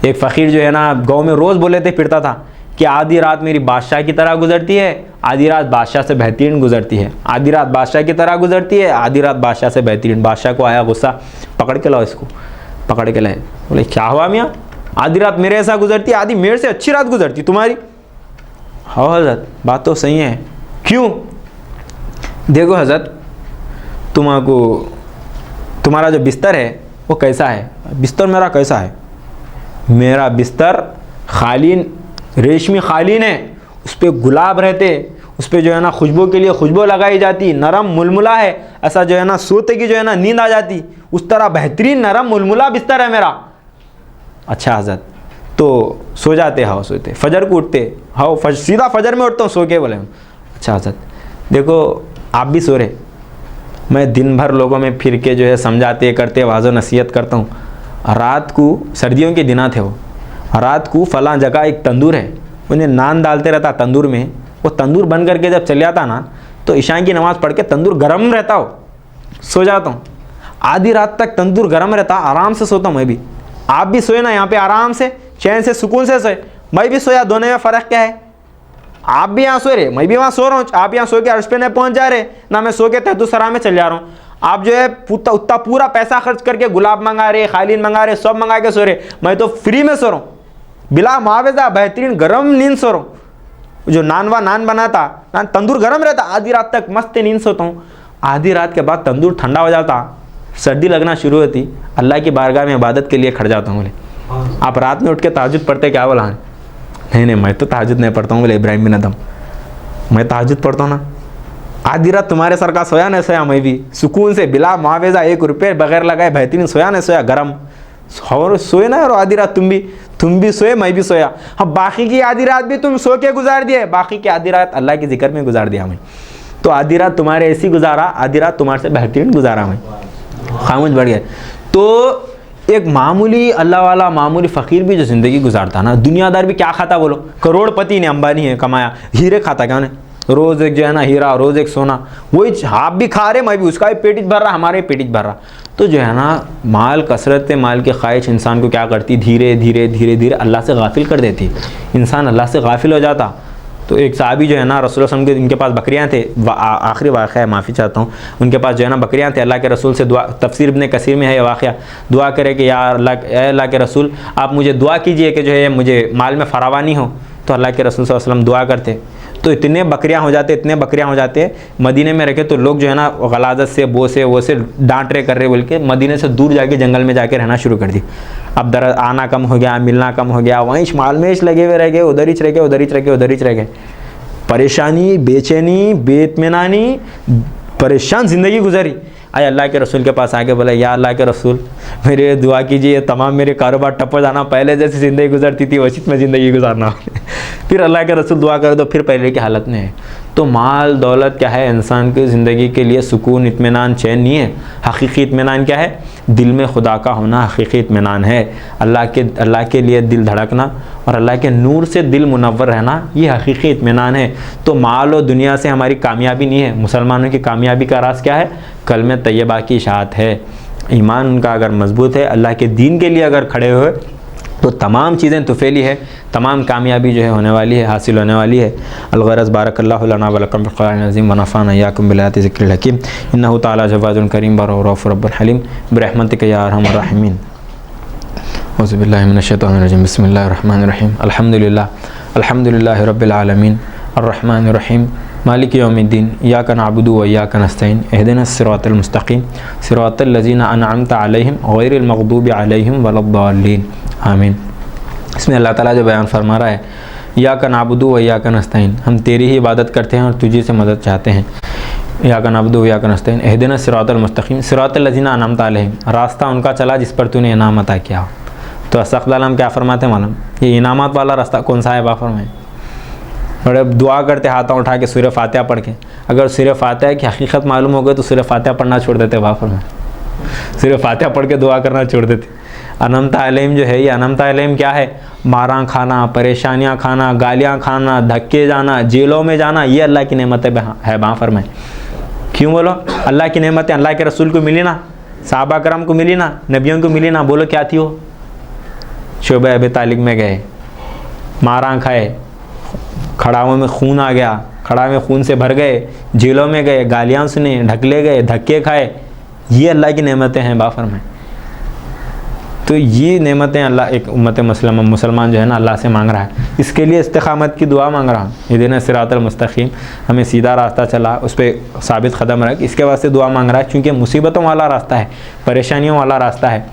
एक फ़कीर जो है ना गाँव में रोज़ बोले थे फिरता था कि आधी रात मेरी बादशाह की तरह गुजरती है, आधी रात बादशाह से बेहतरीन गुजरती है। आधी रात बादशाह की तरह गुजरती है, आधी रात बादशाह से बेहतरीन। बादशाह को आया गुस्सा, पकड़ के लाओ इसको, पकड़ के लाए। बोले क्या हुआ मियाँ, आधी रात मेरे ऐसा गुजरती है, आधी मेरे से अच्छी रात गुजरती तुम्हारी। हाँ हज़रत बात तो सही है। क्यों? देखो हज़रत, तुम्हारा जो बिस्तर है वो कैसा है? बिस्तर मेरा कैसा है? मेरा बिस्तर खालीन, रेशमी खालीन है, उस पर गुलाब रहते, उस पर जो है ना खुशबू के लिए खुशबू लगाई जाती, नरम मुलमुला है, ऐसा जो है ना सोते की जो है ना नींद आ जाती, उस तरह बेहतरीन नरम मुलमुला बिस्तर है मेरा। अच्छा हज़रत, तो सो जाते हाओ, सोते फजर को उठते हाओ, सीधा फजर में उठता हूँ सो के। बोले अच्छा हज़रत देखो आप भी सो रहे, मैं दिन भर लोगों में फिर के जो है समझाते करते वाज़ो नसीहत करता हूँ। रात को सर्दियों के दिना थे वो, रात को फलां जगह एक तंदूर है, उन्हें नान डालते रहता तंदूर में, वो तंदूर बंद करके जब चल जाता ना तो ईशान की नमाज़ पढ़ के तंदूर गर्म रहता हो, सो जाता हूँ। आधी रात तक तंदूर गर्म रहता, आराम से सोता हूँ मैं भी। आप भी सोए ना यहाँ पे, आराम से चैन से सुकून से सोए, मैं भी सोया, दोनों में फ़र्क क्या है? आप भी यहाँ सो रहे, मैं भी वहाँ सो रहा हूँ। आप यहाँ सो के अर्श पे नहीं पहुँच जा रहे ना, मैं सो के तहतुसरा में चल जा रहा हूँ। आप जो है उतना पूरा पैसा खर्च करके गुलाब मंगा रहे, खालीन मंगा रहे, सब मंगा के सो रहे, मैं तो फ्री में सो रहा हूँ, बिला मुआवजा बेहतरीन गर्म नींद सो रहा हूँ। जो नान बनाता, नान तंदूर गर्म रहता, आधी रात तक मस्त नींद सोता हूँ। आधी रात के बाद तंदूर ठंडा हो जाता, सर्दी लगना शुरू होती, अल्लाह की बारगाह में इबादत के लिए खड़ जाता हूँ। बोले आप रात में उठ के तहज्जुद पढ़ते क्या? बोला नहीं मैं तो तहज्जुद नहीं पढ़ता हूँ। बोले इब्राहिम बिन अदम, मैं तहज्जुद पढ़ता हूँ ना। आधी रात तुम्हारे सर का सोया नहीं सोया, मैं भी सुकून से बिला मुआवजा 1 रुपये बगैर लगाए बेहतरीन सोया नहीं सोया, गर्म और सोए ना। और आधी रात तुम भी सोए, मैं भी सोया। हाँ, बाकी की आधी रात भी तुम सो के गुजार दिए, बाकी की आधी रात अल्लाह के जिक्र में गुजार दिया मैं। तो आधी रात तुम्हारे ऐसी गुजारा, आधी रात तुम्हारे से बेहतरीन गुजारा मैं, खामोश बढ़ गया। तो एक मामूली अल्लाह वाला मामूली फ़कीर भी जो ज़िंदगी गुजारता ना, दुनियादार भी क्या खाता बोलो? करोड़पति ने, अंबानी है, कमाया, हीरे खाता क्या उन्हें? रोज़ एक जो है ना हीरा, रोज़ एक सोना, वही आप भी खा रहे, मैं भी, उसका भी पेट भर रहा, हमारे पेट भर रहा। तो जो है ना माल, कसरत माल की ख्वाहिश इंसान को क्या करती? धीरे धीरे धीरे धीरे अल्लाह से गाफिल कर देती, इंसान अल्लाह से गाफिल हो जाता। तो एक साहबी जो है ना रसूल सल्लल्लाहु अलैहि वसल्लम के, इनके पास बकरियां थे, आखिरी वाक़या है, माफ़ी चाहता हूँ, उनके पास जो है ना बकरियां थे। अल्लाह के रसूल से दुआ, तफसीर इब्न कसीर में है ये वाक़या, दुआ करे कि या अल्लाह के रसूल आप मुझे दुआ कीजिए कि जो है मुझे माल में फरावानी हो। तो अल्लाह के रसूल सल्लल्लाहु अलैहि वसल्लम दुआ करते, तो इतने बकरियां हो जाते, इतने बकरियां हो जाते, मदीने में रखे तो लोग जो है ना गलाजत से, वो से डांट रहे कर रहे बोल के मदीने से दूर जाके जंगल में जाके रहना शुरू कर दी। अब दर आना कम हो गया, मिलना कम हो गया, वहीं मालमेश लगे हुए रह गए, उधर ही रह गए, उधर ही रह गए, उधर ही रह गए। परेशानी, बेचैनी, बेइत्मीनानी, परेशान ज़िंदगी गुजरी। आए अल्लाह के रसूल के पास आके बोला, या अल्लाह के रसूल मेरे दुआ कीजिए, तमाम मेरे कारोबार टप हो जाना, पहले जैसी ज़िंदगी गुजरती थी वैसी में ज़िंदगी गुजारना। फिर अल्लाह के रसूल दुआ कर दो, फिर पहले की हालत में है। तो माल दौलत क्या है? इंसान की ज़िंदगी के लिए सुकून, इत्मीनान, चैन नहीं है। हकीकी इत्मीनान क्या है? दिल में खुदा का होना हकीकी इत्मीनान है। अल्लाह के लिए दिल धड़कना और अल्लाह के नूर से दिल मुनव्वर रहना, ये हकीकी इत्मीनान है। तो माल और दुनिया से हमारी कामयाबी नहीं है। मुसलमानों की कामयाबी का राज क्या है? कलमे तैयबा की इशाअत है। ईमान उनका अगर मजबूत है, अल्लाह के दीन के लिए अगर खड़े हुए, तो तमाम चीज़ें तुफेली है, तमाम कामयाबी जो है होने वाली है, हासिल होने वाली है। अलगरज़ बारकल्लाहु लना व लकुम फ़िल क़ुरआनिल अज़ीम व नफ़अना इय्याकुम बिल-आयाति ज़िक्रिल हकीम इन्नहु तआला जवादुन करीम रऊफ़ुर रब्बुल हलीम बिरहमतिका या अरहमर राहिमीन। औज़ु बिल्लाहि मिनश शैतानिर रजीम बिस्मिल्लाहिर रहमानिर रहीम अल्हम्दुलिल्लाहि रब्बिल आलमीन अर्रहमानिर रहीम मालिक यौमिद्दीन इय्याका नअबुदु व इय्याका नस्तईन इहदिनस सिरातल मुस्तक़ीम सिरातल लज़ीना अनअमता अलैहिम गैरिल मग़दूबि अलैहिम वलद्दाल्लीन आमीन। इसमें अल्लाह ताला जो बयान फरमा रहा है, इय्याका नअबुदु व इय्याका नस्तईन, हम तेरी ही इबादत करते हैं और तुझी से मदद चाहते हैं। इय्याका नअबुदु व इय्याका नस्तईन इहदिनस सिरातल मुस्तक़ीम सिरातल लज़ीना अनअमता अलैहिम, रास्ता उनका चला जिस पर तूने इनाम अता किया। तो अस्तग़फ़िरुल्लाह हम क्या फरमाते हैं मालूम? ये इनामत वाला रास्ता कौन सा है? बाफर में बड़े दुआ करते हाथों उठा के सूरह फातिहा पढ़ के। अगर सूरह फातिहा की हकीकत मालूम हो गई तो सूरह फातिहा पढ़ना छोड़ देते बाफर में, सूरह फातिहा पढ़ के दुआ करना छोड़ देते। अनमता अलैहिम जो है, ये अनमता अलैहिम क्या है? मारा खाना, परेशानियाँ खाना, गालियाँ खाना, धक्के जाना, जेलों में जाना, ये अल्लाह की नेमतें है बाफर में। क्यों बोलो? अल्लाह की नेमतें अल्लाह के रसूल को मिली ना, सहाबा करम को मिली ना, नबियों को मिली ना। बोलो क्या थी वो? शोबे अबी तालिब में गए, मारा खाए, खड़ाओं में खून आ गया, खड़ा में खून से भर गए, जेलों में गए, गालियाँ सुने, ढकले गए, धक्के खाए, ये अल्लाह की नेमतें हैं बाफर में। तो ये नेमतें अल्लाह एक उम्मत मुसलमान जो है ना अल्लाह से मांग रहा है। इसके लिए इस्तिक़ामत की दुआ मांग रहा हूँ, इहदिना सिरातल मुस्तक़ीम, हमें सीधा रास्ता चला, उस पर साबित कदम रख, इसके वास्ते दुआ मांग रहा है। क्योंकि मुसीबतों वाला रास्ता है, परेशानियों वाला रास्ता है,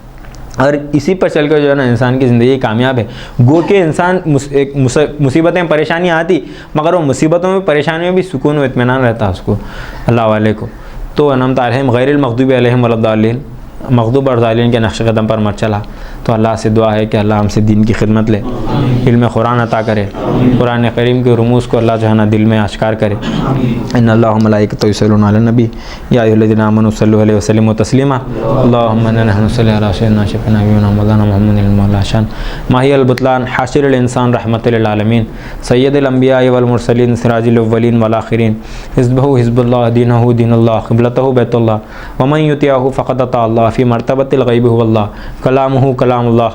और इसी पर चलकर जो है ना इंसान की ज़िंदगी कामयाब है। गो के इंसान मुसीबतें परेशानियाँ आती, मगर वो मुसीबतों में परेशानियों में भी सुकून व इत्मीनान रहता है उसको, अल्लाह वाले को। तो अनअमता अलैहिम गैरिल मग़दूबि अलैहिम वलद्दाल्लीन, मग़दूब और ज़ालिन के नक्श कदम पर मत चला। तो अल्लाह से दुआ है कि अल्लाह हमसे दीन की खिदमत ले, इल्म कुरान अता करे, कुरान करीम के रुमूज़ को अल्लाह जो है ना दिल में आश्कार करे। इन्नल्लाह व मलाइकतहु युसल्लूना अलन नबी या अय्युहल्लज़ीना आमनू सल्लु अलैहि वसल्लिमू तस्लीमा। अल्लाहुम्मा इन्ना नसअलुका अला सय्यिदिना शफीना नबीना मौलाना मुहम्मदिन मौला शान माहियल बुतलान हाशिरुल इंसान रहमतुल लिल आलमीन सय्यदुल अंबिया वल मुरसलीन सिराजुल अव्वलीन वल आखिरीन हिज़्बुहु हिज़्बुल्लाह दीनहु दीनुल्लाह क़िबलतहु बैतुल्लाह व मन युतिअहु फ़क़द अता अल्लाह फ़ी मर्तबतिल ग़ैबि हुवल्लाह कलामुहु कलामुल्लाह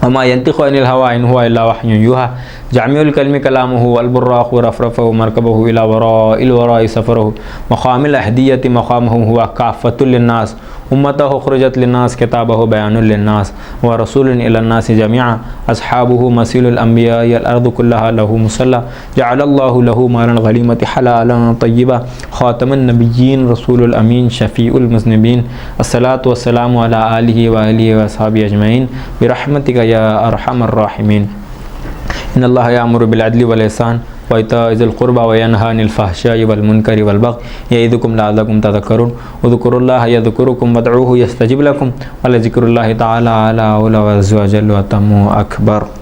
वमा यंतिक़ु अनिल हवा इन हुवा इल्ला वह्युन यूहा जामिउल कलमी कलामुहु अल बुर्राक़ु रफ़रफ़हु मरकबहु इला वराइल वराइ सफ़रहु मक़ामिल अहदियति मक़ामुहु हुवा काफ़तुल लिन्नास उम्मतहु खुरजत लिन्नास किताबहु बयानुल लिन्नास व रसूलुन इलन्नास जमीआ अस्हाबुहु मसीलुल अंबिया अल अर्दु कुल्लहा लहु मुसल्ला जअलल्लाहु लहु मालन गनीमति हलालन तय्यिबा ख़ातमुन नबिय्यीन रसूलुल अमीन शफ़ीउल मुज़निबीन अस्सलातु वस्सलामु अला आलिहि व अस्हाबिहि अजमईन बिरहमतिका या अरहमर राहिमीन। इन्नल्लाह यामुरु बिल अदलि वल इहसान व इताइज़िल क़ुरबा व यनहा अनिल फ़हशाइ वल मुनकरि वल बग़य यइदुकुम लअल्लकुम तज़क्करून उज़्कुरुल्लाह यज़्कुरुकुम वदऊहु यस्तजिब लकुम व लज़िक्रुल्लाहि तआला अला व अज़्ज़ व जल्ल व अतम्मु अकबर।